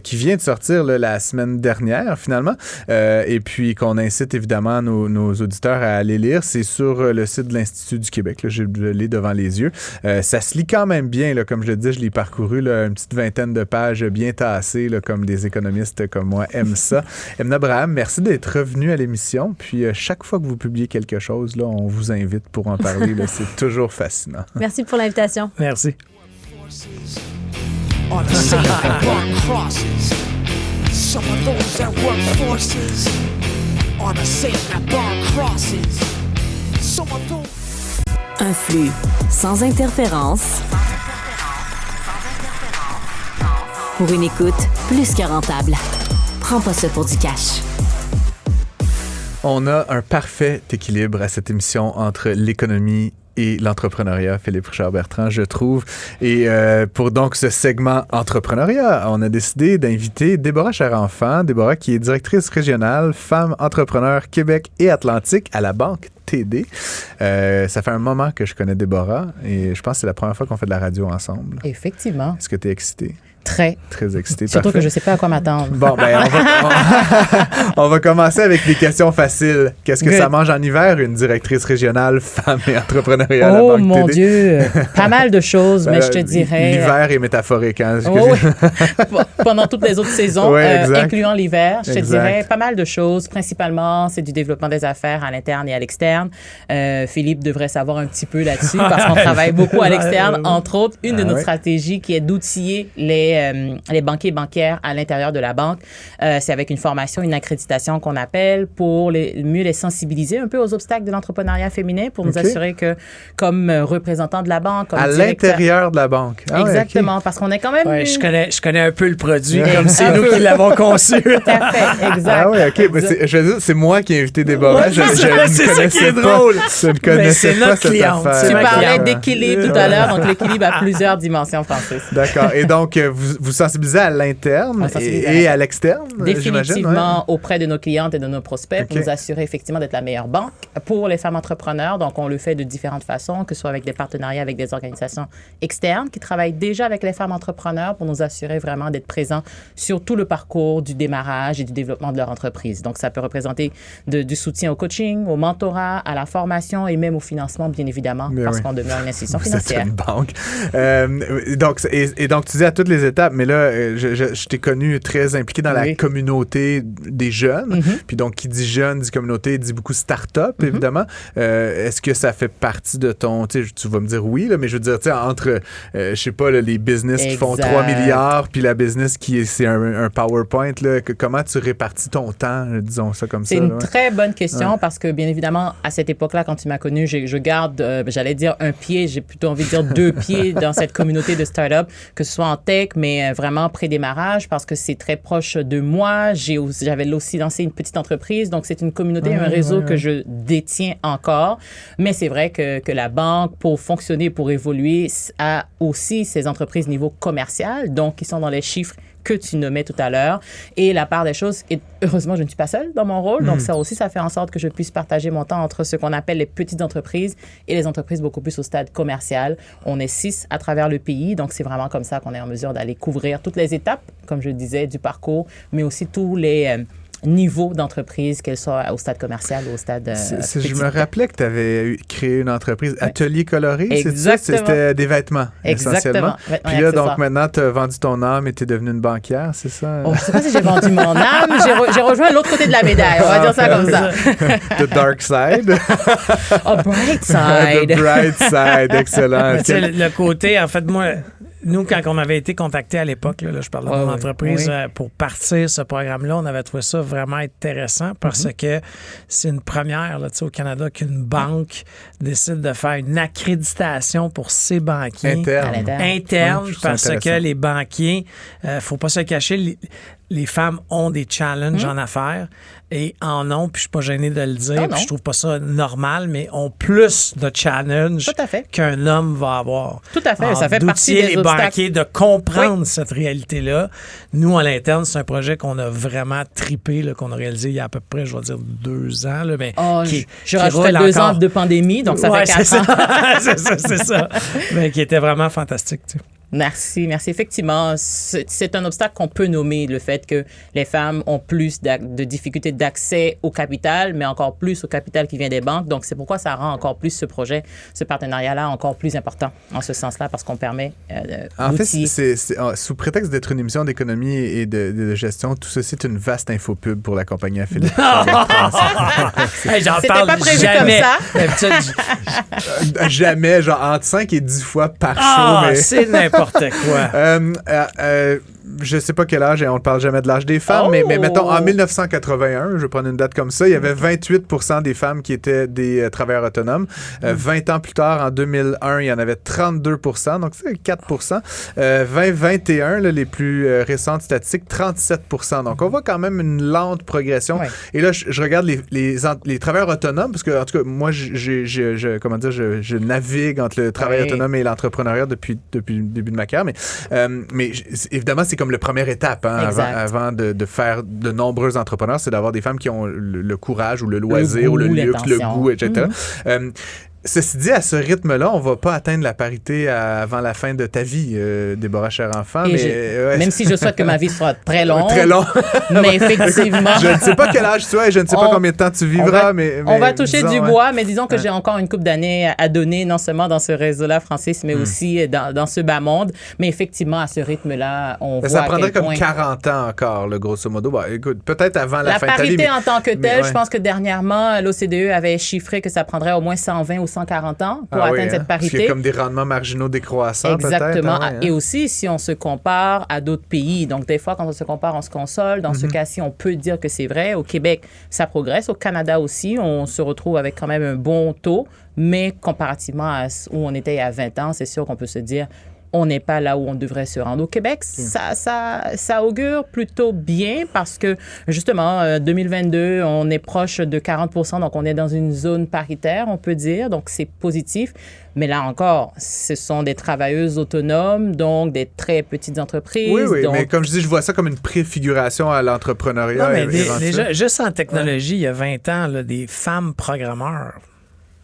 qui vient de sortir la semaine dernière, finalement, et puis qu'on incite évidemment nos auditeurs à aller lire. C'est sur le site de l'Institut du Québec. Là, je l'ai devant les yeux. Ça se lit quand même bien. Là, comme je le dis, je l'ai parcouru une petite vingtaine de pages bien tassées, là, comme des économistes comme moi aiment ça. Emna Braham, merci d'être revenu à l'émission. Puis chaque fois que vous publiez quelque chose, là, on vous invite pour en parler. Là, c'est toujours fascinant. Merci pour l'invitation. Merci. Un flux sans interférence. Pour une écoute plus que rentable. Prends pas ça pour du cash. On a un parfait équilibre à cette émission entre l'économie et l'entrepreneuriat, Philippe Richard-Bertrand, je trouve. Et pour donc ce segment entrepreneuriat, on a décidé d'inviter Déborah Charenfant. Déborah qui est directrice régionale, femme entrepreneur Québec et Atlantique à la Banque TD. Ça fait un moment que je connais Déborah et je pense que c'est la première fois qu'on fait de la radio ensemble. Effectivement. Est-ce que tu es excitée? Très. Très excité. Surtout Parfait. que je ne sais pas à quoi m'attendre. Bon, on va commencer avec des questions faciles. Qu'est-ce que ça mange en hiver, une directrice régionale, femme et entrepreneuriale à la Banque TD? Oh mon Dieu! Pas mal de choses, mais je te dirais... L'hiver est métaphorique. Hein? Pendant toutes les autres saisons, incluant l'hiver, je te dirais pas mal de choses. Principalement, c'est du développement des affaires à l'interne et à l'externe. Philippe devrait savoir un petit peu là-dessus parce qu'on travaille beaucoup à l'externe. Entre autres, une de nos stratégies qui est d'outiller les banquiers et banquières à l'intérieur de la banque. C'est avec une formation, une accréditation qu'on appelle pour mieux les sensibiliser un peu aux obstacles de l'entrepreneuriat féminin pour nous assurer que, comme représentant de la banque, comme à l'intérieur de la banque. Exactement, parce qu'on est quand même... Ouais, je connais un peu le produit, comme c'est nous qui l'avons conçu. Tout à fait, exact. Ah oui, OK. Je veux dire, c'est moi qui ai invité Déborah. Je c'est ça qui est drôle. Je ne connaissais pas cette cliente. affaire. Tu parlais d'équilibre tout à l'heure, donc l'équilibre a plusieurs dimensions, Francis. D'accord. Et donc, vous sensibilisez à l'interne et à l'externe, définitivement auprès de nos clientes et de nos prospects pour nous assurer effectivement d'être la meilleure banque pour les femmes entrepreneurs. Donc, on le fait de différentes façons, que ce soit avec des partenariats avec des organisations externes qui travaillent déjà avec les femmes entrepreneurs pour nous assurer vraiment d'être présents sur tout le parcours du démarrage et du développement de leur entreprise. Donc, ça peut représenter du soutien au coaching, au mentorat, à la formation et même au financement, bien évidemment, parce qu'on demeure une institution financière. C'est une banque. Donc, tu dis à toutes les étapes, étapes, mais là, je t'ai connu très impliqué dans la communauté des jeunes. Puis donc, qui dit jeune, dit communauté, dit beaucoup start-up, évidemment. Est-ce que ça fait partie de ton... Tu vas me dire oui, là, mais je veux dire, entre, je sais pas, là, les business qui font 3 milliards, puis la business c'est un PowerPoint, là, comment tu répartis ton temps, disons ça comme ça? C'est une très bonne question parce que, bien évidemment, à cette époque-là, quand tu m'as connu, je garde, j'allais dire un pied, j'ai plutôt envie de dire 2 pieds dans cette communauté de start-up, que ce soit en tech, mais vraiment pré-démarrage, parce que c'est très proche de moi. J'avais aussi lancé une petite entreprise, donc c'est une communauté, un réseau que je détiens encore. Mais c'est vrai que la banque, pour fonctionner, pour évoluer, a aussi ses entreprises niveau commercial, donc qui sont dans les chiffres que tu nommais tout à l'heure. Et la part des choses, et heureusement, je ne suis pas seule dans mon rôle, donc ça aussi, ça fait en sorte que je puisse partager mon temps entre ce qu'on appelle les petites entreprises et les entreprises beaucoup plus au stade commercial. On est 6 à travers le pays, donc c'est vraiment comme ça qu'on est en mesure d'aller couvrir toutes les étapes, comme je le disais, du parcours, mais aussi tous les... niveau d'entreprise, qu'elle soit au stade commercial ou au stade je me rappelais que tu avais créé une entreprise, Atelier Coloré, c'est ça? C'était des vêtements, essentiellement. Puis là, donc maintenant, tu as vendu ton âme et tu es devenue une banquière, c'est ça? Je ne sais pas si j'ai vendu mon âme, j'ai rejoint l'autre côté de la médaille, on va dire ça comme ça. The dark side. Bright side. The bright side, excellent. Le côté, en fait, moi... Nous, quand on avait été contactés à l'époque, là, je parle de mon entreprise, pour partir ce programme-là, on avait trouvé ça vraiment intéressant parce que c'est une première là, au Canada qu'une banque décide de faire une accréditation pour ses banquiers internes parce que les banquiers, faut pas se cacher, les femmes ont des challenges en affaires et en ont, puis je suis pas gêné de le dire, puis je trouve pas ça normal, mais ont plus de challenges qu'un homme va avoir. Tout à fait, alors, ça fait partie des les banquiers de comprendre cette réalité-là. Nous, à l'interne, c'est un projet qu'on a vraiment trippé, là, qu'on a réalisé il y a à peu près, je vais dire, 2 ans. Là, mais je rajoutais 2 ans de pandémie, donc ça fait 4 ans. c'est ça. Mais qui était vraiment fantastique, tu sais. Merci. Effectivement, c'est un obstacle qu'on peut nommer, le fait que les femmes ont plus de difficultés d'accès au capital, mais encore plus au capital qui vient des banques. Donc, c'est pourquoi ça rend encore plus ce projet, ce partenariat-là encore plus important en ce sens-là, parce qu'on permet en fait, c'est sous prétexte d'être une émission d'économie et de gestion, tout ceci est une vaste infopub pour la compagnie affiliée. J'en parle pas prévu jamais. Comme ça. Jamais, genre entre 5 et 10 fois par show. Mais... c'est n'importe quoi. Je sais pas quel âge, et on ne parle jamais de l'âge des femmes, mais mettons, en 1981, je vais prendre une date comme ça, il y avait 28% des femmes qui étaient des travailleurs autonomes. 20 ans plus tard, en 2001, il y en avait 32%, donc c'est 4%. 2021, là, les plus récentes statistiques, 37%. Donc, on voit quand même une lente progression. Ouais. Et là, je regarde les travailleurs autonomes, parce que, en tout cas, moi, je navigue entre le travail autonome et l'entrepreneuriat depuis le début de ma carrière, mais évidemment, c'est comme la première étape avant de faire de nombreux entrepreneurs, c'est d'avoir des femmes qui ont le courage ou le loisir ou le luxe, le goût, etc. Ceci dit, à ce rythme-là, on ne va pas atteindre la parité avant la fin de ta vie, Déborah Cher-Enfant. Même si je souhaite que ma vie soit très longue. Très long. Mais effectivement. Je ne sais pas quel âge tu as et je ne sais pas combien de temps tu vivras. On va toucher du bois, mais disons que j'ai encore une couple d'années à donner, non seulement dans ce réseau-là, Francis, mais aussi dans ce bas monde. Mais effectivement, à ce rythme-là, on voit. Ça prendrait comme 40 ans encore, le grosso modo. Bah, écoute, peut-être avant la fin de ta vie. La parité en tant que telle, je pense que dernièrement, l'OCDE avait chiffré que ça prendrait au moins 120 ou 140 ans pour atteindre cette parité. Parce qu'il y a comme des rendements marginaux décroissants, exactement. Peut-être. Et aussi, si on se compare à d'autres pays, donc des fois, quand on se compare, on se console. Dans ce cas-ci, on peut dire que c'est vrai. Au Québec, ça progresse. Au Canada aussi, on se retrouve avec quand même un bon taux. Mais comparativement à où on était il y a 20 ans, c'est sûr qu'on peut se dire on n'est pas là où on devrait se rendre. Au Québec, ça augure plutôt bien parce que, justement, 2022, on est proche de 40%, donc on est dans une zone paritaire, on peut dire, donc c'est positif. Mais là encore, ce sont des travailleuses autonomes, donc des très petites entreprises. Oui, donc... mais comme je dis, je vois ça comme une préfiguration à l'entrepreneuriat. Non, mais déjà, juste en technologie, il y a 20 ans, là, des femmes programmeurs.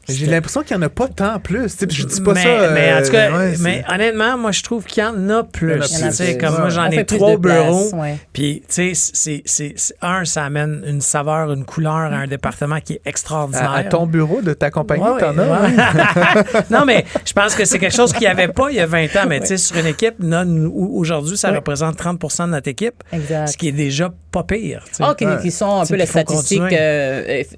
J'ai l'impression qu'il n'y en a pas tant plus. Je dis pas ça. Mais en tout cas, mais honnêtement, moi, je trouve qu'il y en a plus. Comme moi, j'en ai 3 bureaux. Puis, tu sais, ça amène une saveur, une couleur à un département qui est extraordinaire. À ton bureau de ta compagnie, t'en as? Non, mais je pense que c'est quelque chose qu'il n'y avait pas il y a 20 ans. Mais tu sais, sur une équipe, aujourd'hui, ça représente 30 % de notre équipe. Exact. Ce qui est déjà pas pire. Qui sont un peu les statistiques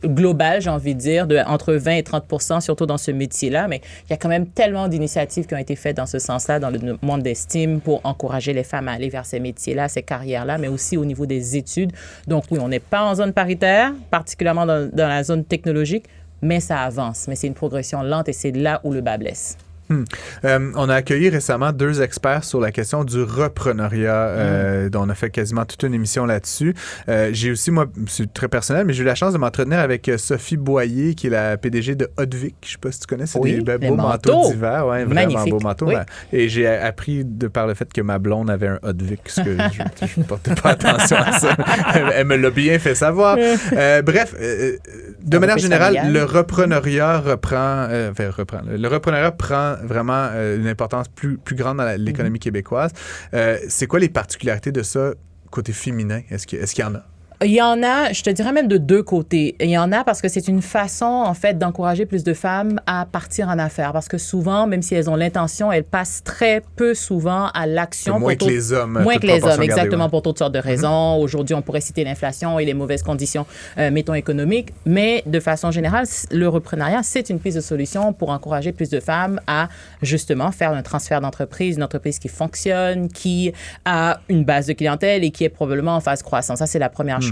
globales, j'ai envie de dire, entre 20 et 30 % surtout dans ce métier-là. Mais il y a quand même tellement d'initiatives qui ont été faites dans ce sens-là, dans le monde d'estime, pour encourager les femmes à aller vers ces métiers-là, ces carrières-là, mais aussi au niveau des études. Donc oui, on n'est pas en zone paritaire, particulièrement dans la zone technologique, mais ça avance. Mais c'est une progression lente et c'est là où le bas blesse. On a accueilli récemment 2 experts sur la question du repreneuriat, dont on a fait quasiment toute une émission là-dessus. J'ai aussi, moi, c'est très personnel, mais j'ai eu la chance de m'entretenir avec Sophie Boyer, qui est la PDG de Hotvic. Je ne sais pas si tu connais, c'est des beaux manteaux d'hiver. Ouais, vraiment beaux manteaux. Oui. Et j'ai appris par le fait que ma blonde avait un Hotvic, parce que je ne portais pas attention à ça. Elle me l'a bien fait savoir. Bref, de manière générale, le repreneuriat le repreneuriat prend vraiment une importance plus grande dans l'économie québécoise. C'est quoi les particularités de ça côté féminin? Est-ce qu'il y en a? Il y en a, je te dirais même de 2 côtés. Il y en a parce que c'est une façon, en fait, d'encourager plus de femmes à partir en affaires. Parce que souvent, même si elles ont l'intention, elles passent très peu souvent à l'action. Moins que les hommes. Moins que les hommes, exactement, pour toutes sortes de raisons. Aujourd'hui, on pourrait citer l'inflation et les mauvaises conditions, mettons, économiques. Mais de façon générale, le repreneuriat, c'est une piste de solution pour encourager plus de femmes à, justement, faire un transfert d'entreprise, une entreprise qui fonctionne, qui a une base de clientèle et qui est probablement en phase croissance. Ça, c'est la première chose.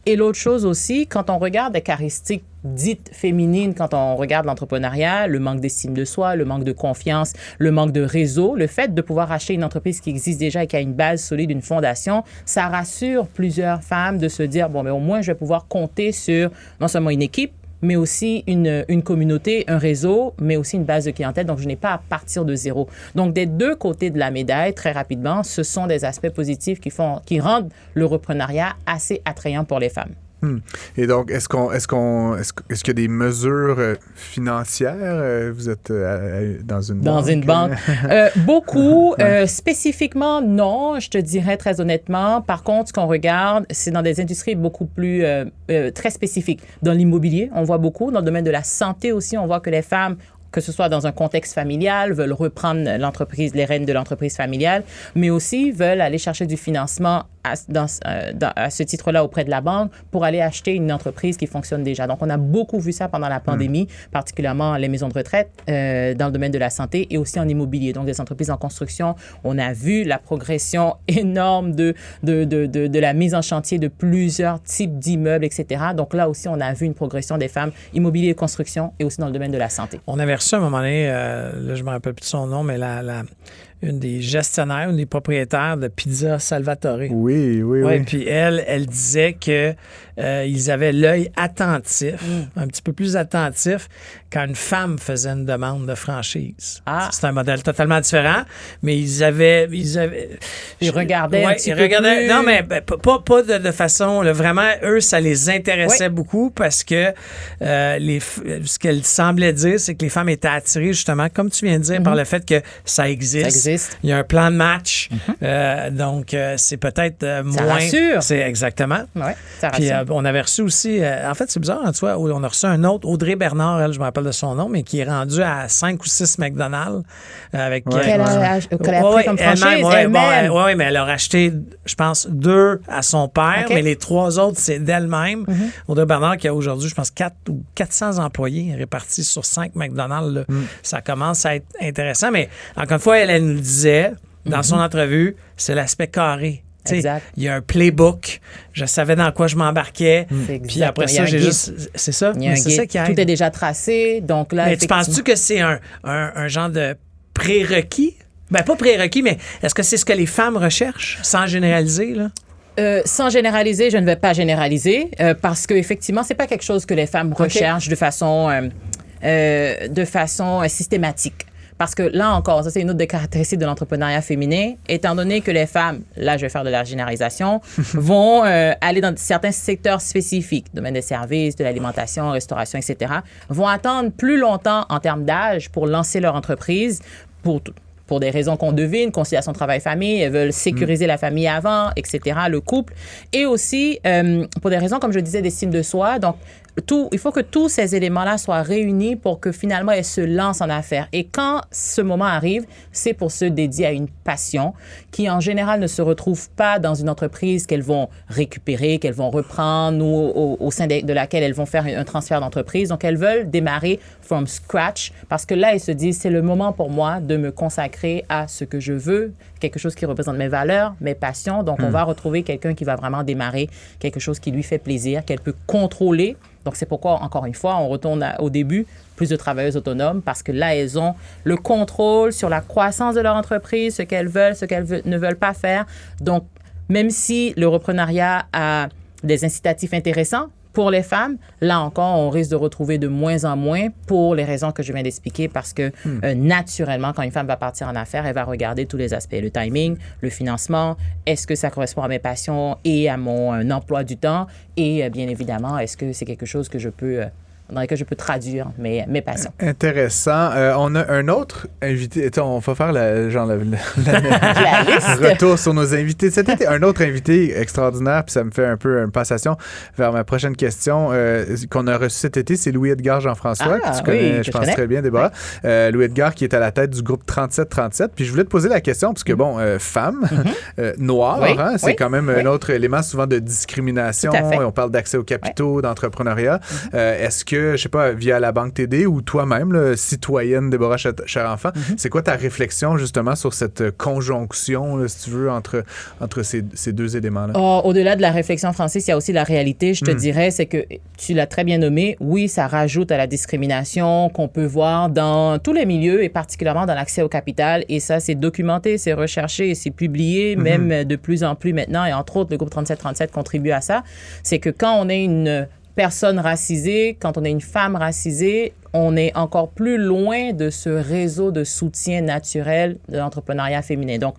Et l'autre chose aussi, quand on regarde les caractéristiques dites féminines, quand on regarde l'entrepreneuriat, le manque d'estime de soi, le manque de confiance, le manque de réseau, le fait de pouvoir acheter une entreprise qui existe déjà et qui a une base solide, une fondation, ça rassure plusieurs femmes de se dire, bon, mais au moins, je vais pouvoir compter sur non seulement une équipe, mais aussi une communauté, un réseau, mais aussi une base de clientèle. Donc, je n'ai pas à partir de zéro. Donc, des 2 côtés de la médaille, très rapidement, ce sont des aspects positifs qui rendent le repreneuriat assez attrayant pour les femmes. Et donc, est-ce qu'il y a des mesures financières? Vous êtes dans une banque? Dans une banque. Beaucoup. Spécifiquement, non, je te dirais très honnêtement. Par contre, ce qu'on regarde, c'est dans des industries beaucoup plus très spécifiques. Dans l'immobilier, on voit beaucoup. Dans le domaine de la santé aussi, on voit que les femmes, que ce soit dans un contexte familial, veulent reprendre les rênes de l'entreprise familiale, mais aussi veulent aller chercher du financement à ce titre-là auprès de la banque pour aller acheter une entreprise qui fonctionne déjà. Donc, on a beaucoup vu ça pendant la pandémie, particulièrement les maisons de retraite dans le domaine de la santé et aussi en immobilier. Donc, des entreprises en construction, on a vu la progression énorme de la mise en chantier de plusieurs types d'immeubles, etc. Donc, là aussi, on a vu une progression des femmes immobilier et construction et aussi dans le domaine de la santé. On avait reçu à un moment donné, là, je ne me rappelle plus de son nom, mais une des gestionnaires, une des propriétaires de Pizza Salvatore. Oui. Puis elle disait que ils avaient l'œil attentif, un petit peu plus attentif, quand une femme faisait une demande de franchise. C'est un modèle totalement différent, mais ils regardaient un petit peu plus. Non, mais pas de façon... Là, vraiment, eux, ça les intéressait beaucoup parce que ce qu'elle semblait dire, c'est que les femmes étaient attirées, justement, comme tu viens de dire, par le fait que ça existe. Il y a un plan de match. Donc, c'est peut-être moins... Ça rassure. C'est exactement. Oui, ça rassure. Puis, on avait reçu aussi... en fait, c'est bizarre, hein, tu vois, on a reçu un autre, Audrey Bernard, elle, je me rappelle de son nom, mais qui est rendue à 5 ou 6 McDonald's avec... Qu'elle a pris comme franchise elle-même. Oui, mais elle a racheté, je pense, 2 à son père, mais les 3 autres, c'est d'elle-même. Audrey Bernard qui a aujourd'hui, je pense, 400 employés répartis sur 5 McDonald's. Ça commence à être intéressant, mais encore une fois, elle nous disait, dans son entrevue, c'est l'aspect carré. Exact. Il y a un playbook. Je savais dans quoi je m'embarquais. Puis après ça, j'ai juste... C'est ça? C'est ça qui aide. Tout est déjà tracé. Donc là, mais tu penses-tu que c'est un genre de prérequis? Ben, pas prérequis, mais est-ce que c'est ce que les femmes recherchent, sans généraliser, là? Sans généraliser, je ne vais pas généraliser parce qu'effectivement, c'est pas quelque chose que les femmes recherchent de façon systématique. Parce que là encore, ça c'est une autre des caractéristiques de l'entrepreneuriat féminin, étant donné que les femmes, là je vais faire de la généralisation, vont aller dans certains secteurs spécifiques, domaine des services, de l'alimentation, restauration, etc., vont attendre plus longtemps en termes d'âge pour lancer leur entreprise, pour des raisons qu'on devine, conciliation travail-famille, elles veulent sécuriser la famille avant, etc., le couple, et aussi pour des raisons, comme je disais, d'estime de soi. Donc, il faut que tous ces éléments-là soient réunis pour que finalement elles se lancent en affaires. Et quand ce moment arrive, c'est pour se dédier à une passion qui, en général, ne se retrouve pas dans une entreprise qu'elles vont récupérer, qu'elles vont reprendre ou au sein de laquelle elles vont faire un transfert d'entreprise. Donc, elles veulent démarrer from scratch parce que là, elles se disent, c'est le moment pour moi de me consacrer à ce que je veux, quelque chose qui représente mes valeurs, mes passions. Donc, on va retrouver quelqu'un qui va vraiment démarrer quelque chose qui lui fait plaisir, qu'elle peut contrôler. Donc, c'est pourquoi, encore une fois, on retourne au début, plus de travailleuses autonomes, parce que là, elles ont le contrôle sur la croissance de leur entreprise, ce qu'elles veulent, ne veulent pas faire. Donc, même si le reprenariat a des incitatifs intéressants pour les femmes, là encore, on risque de retrouver de moins en moins pour les raisons que je viens d'expliquer, parce que naturellement, quand une femme va partir en affaires, elle va regarder tous les aspects, le timing, le financement, est-ce que ça correspond à mes passions et à mon emploi du temps, et bien évidemment, est-ce que c'est quelque chose que je peux... dans lequel je peux traduire mes passions. Intéressant. On a un autre invité. On va faire la liste. Retour sur nos invités. Cet été, un autre invité extraordinaire, puis ça me fait un peu une passation vers ma prochaine question qu'on a reçue cet été, c'est Louis-Edgar Jean-François, que tu connais, je pense très bien, Déborah. Oui. Louis-Edgar qui est à la tête du groupe 3737. Puis je voulais te poser la question, parce que femme, noire, oui, hein, c'est quand même un autre élément souvent de discrimination. On parle d'accès aux capitaux, d'entrepreneuriat. Est-ce que je sais pas, via la Banque TD ou toi-même, là, citoyenne Déborah Cher-Enfant, c'est quoi ta réflexion justement sur cette conjonction, là, si tu veux, entre ces deux éléments-là? Au-delà de la réflexion, Francis, il y a aussi la réalité, je te dirais, c'est que tu l'as très bien nommé, oui, ça rajoute à la discrimination qu'on peut voir dans tous les milieux et particulièrement dans l'accès au capital, et ça, c'est documenté, c'est recherché, c'est publié, même de plus en plus maintenant, et entre autres, le groupe 3737 contribue à ça, c'est que quand on est une personne racisée, quand on est une femme racisée, on est encore plus loin de ce réseau de soutien naturel de l'entrepreneuriat féminin. Donc,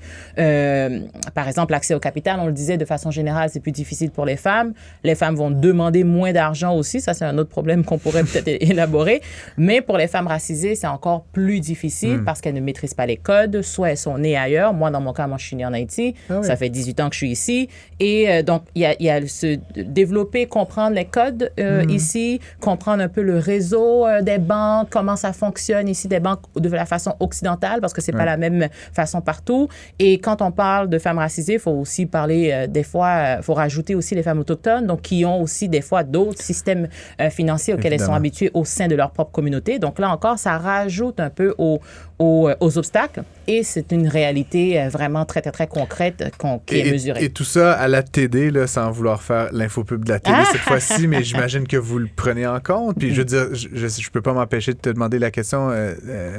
par exemple, l'accès au capital, on le disait, de façon générale, c'est plus difficile pour les femmes. Les femmes vont demander moins d'argent aussi. Ça, c'est un autre problème qu'on pourrait peut-être élaborer. Mais pour les femmes racisées, c'est encore plus difficile parce qu'elles ne maîtrisent pas les codes. Soit elles sont nées ailleurs. Moi, dans mon cas, je suis née en Haïti. Ah oui. Ça fait 18 ans que je suis ici. Et donc, il y a se développer, comprendre les codes ici, comprendre un peu le réseau des banques, comment ça fonctionne ici, des banques de la façon occidentale, parce que c'est pas la même façon partout. Et quand on parle de femmes racisées, il faut aussi parler des fois, il faut rajouter aussi les femmes autochtones, donc qui ont aussi des fois d'autres systèmes financiers auxquels elles sont habituées au sein de leur propre communauté. Donc là encore, ça rajoute un peu aux obstacles, et c'est une réalité vraiment très, très, très concrète qui est mesurée. Et tout ça à la TD, là, sans vouloir faire l'infopub de la TD cette fois-ci, mais j'imagine que vous le prenez en compte. Puis je veux dire, je peux pas m'empêcher de te demander la question,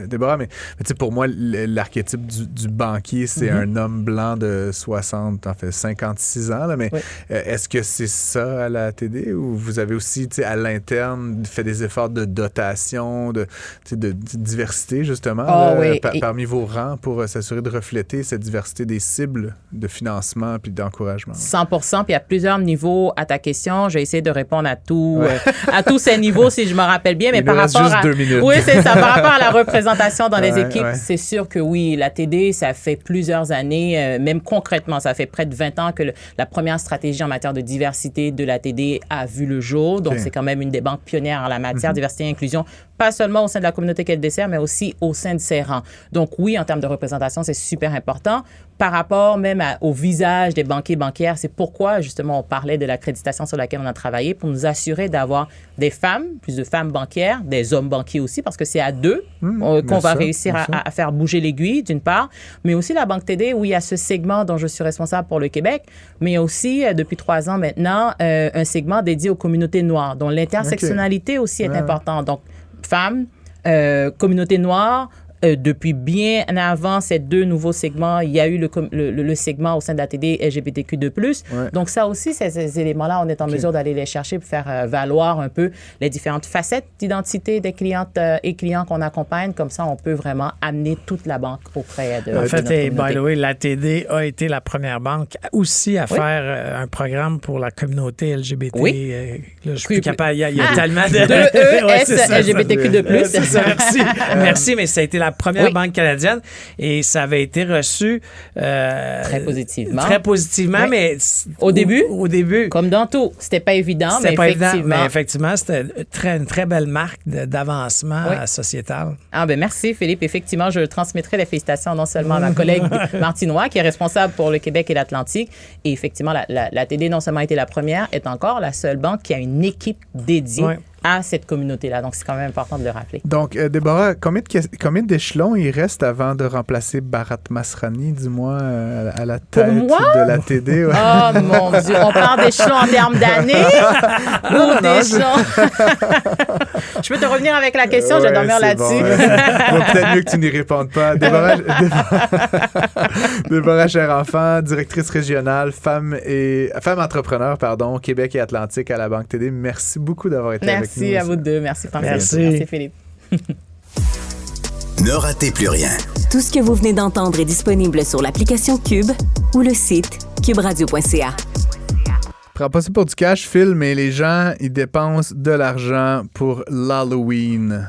Déborah, mais tu sais, pour moi, l'archétype du banquier, c'est un homme blanc de 56 ans, là, mais est-ce que c'est ça à la TD, ou vous avez aussi, tu sais, à l'interne, fait des efforts de dotation, de diversité, justement, parmi vos rangs pour s'assurer de refléter cette diversité des cibles de financement puis d'encouragement? 100%, puis à plusieurs niveaux à ta question. Je vais essayer de répondre à tous ces niveaux, si je me rappelle bien, mais par rapport à... 2 minutes. Oui, c'est ça. Par rapport à la représentation dans les équipes, c'est sûr que oui, la TD, ça fait plusieurs années, même concrètement, ça fait près de 20 ans que la première stratégie en matière de diversité de la TD a vu le jour. Donc, c'est quand même une des banques pionnières en la matière, diversité et inclusion, pas seulement au sein de la communauté qu'elle dessert, mais aussi au sein de ses rangs. Donc oui, en termes de représentation, c'est super important. Par rapport même au visage des banquiers bancaires, c'est pourquoi justement on parlait de l'accréditation sur laquelle on a travaillé, pour nous assurer d'avoir des femmes, plus de femmes banquières, des hommes banquiers aussi, parce que c'est à deux qu'on va réussir à faire bouger l'aiguille, d'une part, mais aussi la Banque TD, où il y a ce segment dont je suis responsable pour le Québec, mais aussi depuis 3 ans maintenant, un segment dédié aux communautés noires, dont l'intersectionnalité aussi est importante. Donc, femmes, communauté noire, depuis bien avant ces 2 nouveaux segments, il y a eu le segment au sein de l'ATD LGBTQ2+. Ouais. Donc, ça aussi, ces éléments-là, on est en mesure d'aller les chercher pour faire valoir un peu les différentes facettes d'identité des clientes et clients qu'on accompagne. Comme ça, on peut vraiment amener toute la banque auprès de En fait, notre et communauté. by the way, l'ATD a été la première banque aussi à faire un programme pour la communauté LGBT. Oui. Là, je suis plus capable. Il y a tellement de... 2 Ouais, c'est ça. LGBTQ2+. C'est ça, merci. Merci, mais ça a été la première banque canadienne et ça avait été reçu Très positivement. Très positivement, Oui. mais Au début? Au début. Comme dans tout. C'était pas évident, mais Pas évident, effectivement. mais effectivement, c'était une très belle marque d'avancement sociétal. Ah ben merci, Philippe. Effectivement, je transmettrai les félicitations non seulement à ma collègue Martinois, qui est responsable pour le Québec et l'Atlantique. Et effectivement, la TD non seulement a été la première, est encore la seule banque qui a une équipe dédiée à cette communauté-là. Donc, c'est quand même important de le rappeler. Donc, Déborah, combien d'échelons il reste avant de remplacer Bharat Masrani, dis-moi, à la tête de la TD? Ouais. Oh mon Dieu, on parle d'échelons en termes d'années ou d'échelons? Je peux te revenir avec la question, je vais dormir là-dessus. Bon, peut-être mieux que tu n'y répondes pas. Déborah Cher-Enfant, directrice régionale, femme entrepreneur, Québec et Atlantique à la Banque TD. Merci beaucoup d'avoir été avec nous. Merci à vous deux. Merci, Francis. Merci, Philippe. Ne ratez plus rien. Tout ce que vous venez d'entendre est disponible sur l'application Cube ou le site cuberadio.ca. Prends pas ça pour du cash, Phil, mais les gens, ils dépensent de l'argent pour l'Halloween.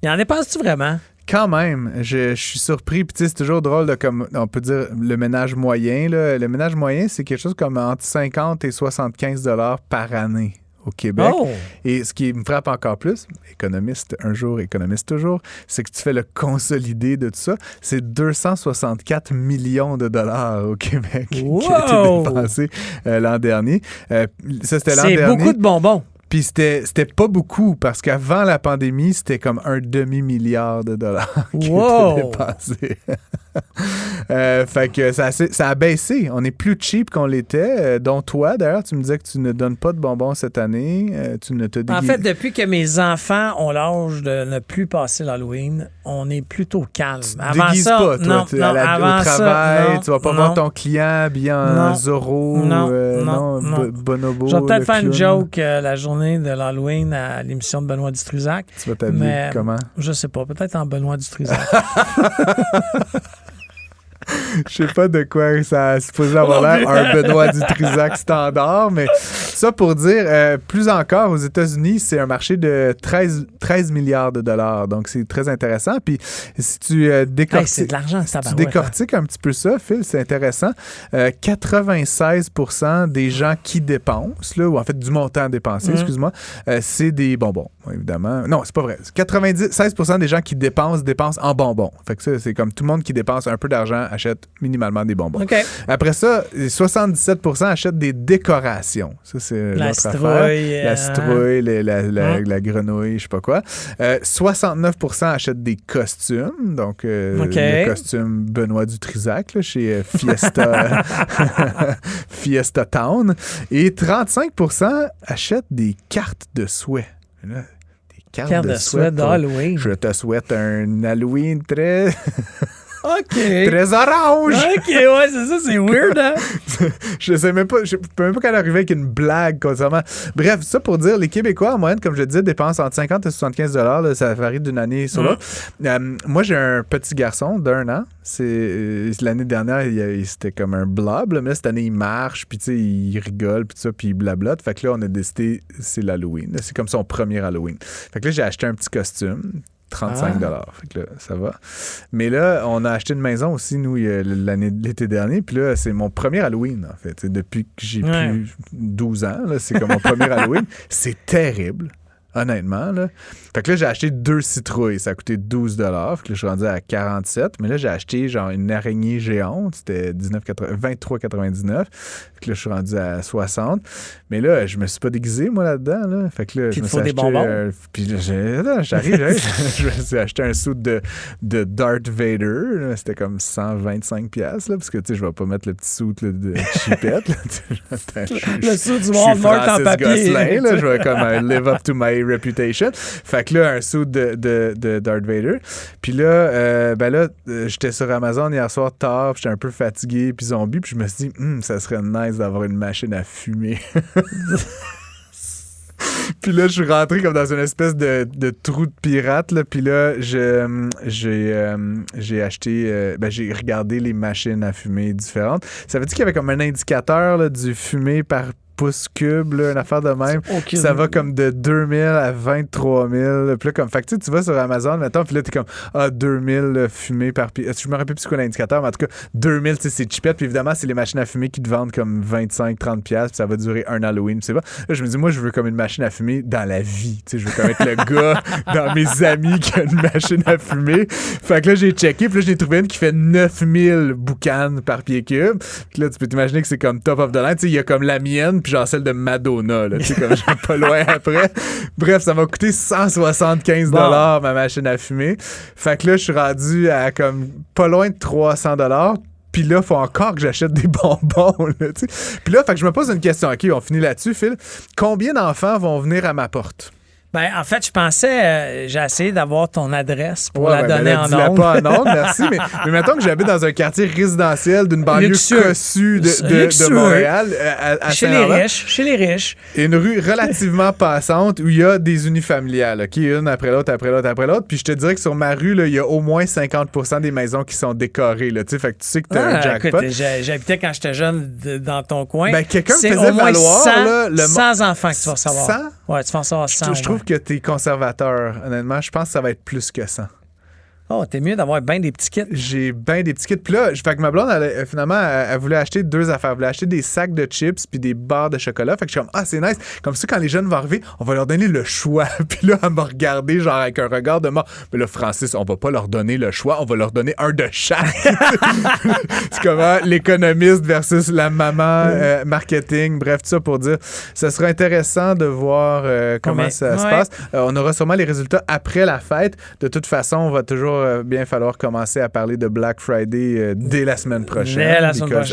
Il en dépense-tu vraiment? Quand même, je suis surpris. Puis tu sais, c'est toujours drôle de comme on peut dire le ménage moyen. Là. Le ménage moyen, c'est quelque chose comme entre 50 et 75 $ par année au Québec. Oh! Et ce qui me frappe encore plus, économiste un jour, économiste toujours, c'est que tu fais le consolidé de tout ça. C'est 264 millions de dollars au Québec qui a été dépensé l'an dernier. Ça, c'était l'an dernier. C'est beaucoup de bonbons. Puis c'était pas beaucoup, parce qu'avant la pandémie, c'était comme $1 demi-milliard qui était dépensé. Fait que ça a baissé. On est plus cheap qu'on l'était. Dont toi, d'ailleurs, tu me disais que tu ne donnes pas de bonbons cette année. Tu ne te En fait, depuis que mes enfants ont l'âge de ne plus passer l'Halloween, on est plutôt calme. Avant ça, pas, toi. non, Tu au travail, tu vas pas voir ton client habillé en Zorro, Bonobo. Je vais peut-être faire une joke la journée de l'Halloween à l'émission de Benoît Dutrisac. Tu vas t'habiller comment? Je sais pas, peut-être en Benoît Dutrisac. Je sais pas de quoi ça se supposé avoir l'air, un Benoît Dutrisac standard, mais ça pour dire, plus encore, aux États-Unis, c'est un marché de 13 milliards de dollars. Donc, c'est très intéressant. Puis, si tu décortiques, c'est de l'argent, ça décortiques un petit peu ça, Phil, c'est intéressant. 96% des gens qui dépensent, là, ou en fait du montant dépensé, excuse-moi, c'est des bonbons, évidemment. Non, c'est pas vrai. 96% des gens qui dépensent en bonbons. Fait que ça, c'est comme tout le monde qui dépense un peu d'argent achète minimalement des bonbons. Okay. Après ça, 77% achètent des décorations. Ça, c'est la l'autre citrouille, affaire. La citrouille, la grenouille, je sais pas quoi. 69% achètent des costumes. Donc, le costume Benoît Dutrisac là, chez Fiesta, Fiesta Town. Et 35% achètent des cartes de souhait. Là, des cartes de souhait d'Halloween. Je te souhaite un Halloween très... OK. Très orange. OK, ouais, c'est ça, c'est weird, hein? Je sais même pas, je peux même pas qu'elle arrive avec une blague concernant. Bref, ça pour dire, les Québécois, en moyenne, comme je le disais, dépensent entre 50 et 75 $. Là, ça varie d'une année sur l'autre. Moi, j'ai un petit garçon d'1 an. L'année dernière, c'était comme un blob, là, mais cette année, il marche, puis tu sais, il rigole, puis tout ça, puis il blablote. Fait que là, on a décidé, c'est l'Halloween. Là, c'est comme son premier Halloween. Fait que là, j'ai acheté un petit costume. 35 $. Fait que là, ça va. Mais là, on a acheté une maison aussi, nous, l'été dernier. Puis là, c'est mon premier Halloween, en fait. Depuis que j'ai plus 12 ans, là, c'est comme mon premier Halloween. C'est terrible. Honnêtement, là. Fait que là, j'ai acheté 2 citrouilles. Ça a coûté 12 $. Fait que là, je suis rendu à 47. Mais là, j'ai acheté genre une araignée géante. C'était 23,99 $. Fait que là, je suis rendu à 60. Mais là, je me suis pas déguisé, moi, là-dedans. Là. Fait que là, puis je me suis acheté... des bonbons. Puis là, j'arrive. Je me suis acheté un suit de Darth Vader. Là. C'était comme 125 $, là, parce que, tu sais, je vais pas mettre le petit suit là, de chipette. Le suit du Walmart en papier. Gosselin, là, je vais comme live up to my my reputation. Fait que là, un suit de Darth Vader. Puis là, j'étais sur Amazon hier soir tard, puis j'étais un peu fatigué, puis zombie, puis je me suis dit, ça serait nice d'avoir une machine à fumer. Puis là, je suis rentré comme dans une espèce de trou de pirate. Là. Puis là, j'ai acheté... j'ai regardé les machines à fumer différentes. Ça veut dire qu'il y avait comme un indicateur là, du fumé par pouces cubes, là, une affaire de même. Ça va comme de 2000 à 23 000. Puis là, comme, fait que tu vas sur Amazon, mettons, puis là, t'es comme, 2000 fumées par pied. Je me rappelle plus c'est quoi l'indicateur, mais en tout cas, 2000, c'est chipette. Puis évidemment, c'est les machines à fumer qui te vendent comme 25-30$, puis ça va durer un Halloween. Puis c'est pas. Là, je me dis, moi, je veux comme une machine à fumer dans la vie. Tu sais, je veux comme être le gars dans mes amis qui a une machine à fumer. Fait que là, j'ai checké, puis là, j'ai trouvé une qui fait 9000 boucanes par pied cube. Puis là, tu peux t'imaginer que c'est comme top of the line. Tu sais, il y a comme la mienne, puis genre celle de Madonna, là, tu sais, comme j'ai pas loin après. Bref, ça m'a coûté 175$ ma machine à fumer. Fait que là, je suis rendu à comme pas loin de 300$. Puis là, il faut encore que j'achète des bonbons. Là, tu sais. Puis là, fait que je me pose une question. OK, on finit là-dessus, Phil. Combien d'enfants vont venir à ma porte? Ben, en fait, je pensais, j'ai essayé d'avoir ton adresse pour la donner en ondes. Pas en ondes, merci. Mais mettons que j'habite dans un quartier résidentiel d'une banlieue cossue de Montréal. Chez les riches. Et une rue relativement passante où il y a des unifamiliales, OK? Une après l'autre, après l'autre, après l'autre. Puis je te dirais que sur ma rue, il y a au moins 50% des maisons qui sont décorées. Là, fait que tu sais que tu as un jackpot. Écoute, j'habitais quand j'étais jeune dans ton coin. Ben, quelqu'un me faisait valoir 100 enfants que tu vas recevoir. 100? Ouais, tu vas en recevoir 100. Je trouve que t'es conservateur. Honnêtement, je pense que ça va être plus que 100. Oh, t'es mieux d'avoir bien des petits kits. J'ai bien des petits kits. Puis là, fait que ma blonde, elle voulait acheter 2 affaires. Elle voulait acheter des sacs de chips puis des barres de chocolat. Fait que je suis comme, c'est nice. Comme ça, quand les jeunes vont arriver, on va leur donner le choix. Puis là, elle m'a regardé genre avec un regard de mort. Mais là, Francis, on va pas leur donner le choix. On va leur donner un de chaque. C'est comment l'économiste versus la maman marketing. Bref, tout ça pour dire, ça sera intéressant de voir comment ça se passe. On aura sûrement les résultats après la fête. De toute façon, on va toujours bien falloir commencer à parler de Black Friday dès la semaine prochaine.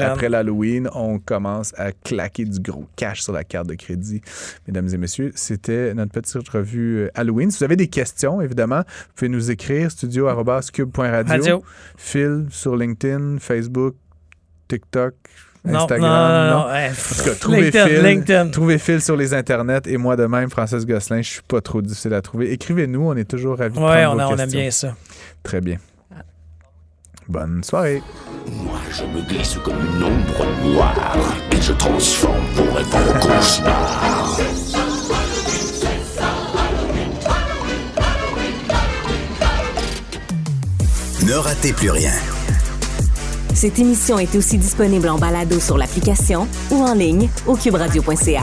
Après l'Halloween, on commence à claquer du gros cash sur la carte de crédit. Mesdames et messieurs, c'était notre petite revue Halloween. Si vous avez des questions, évidemment, vous pouvez nous écrire studio@cube.radio. Phil sur LinkedIn, Facebook, TikTok, Instagram. Non. Trouvez Phil sur les internets et moi de même, Francis Gosselin. Je suis pas trop difficile à trouver. Écrivez-nous, on est toujours ravis de prendre vos questions. On aime bien ça. Très bien. Bonne soirée. Moi, je me glisse comme une ombre noire et je transforme vos rêves en cauchemars. Ne ratez plus rien. Cette émission est aussi disponible en balado sur l'application ou en ligne au cuberadio.ca.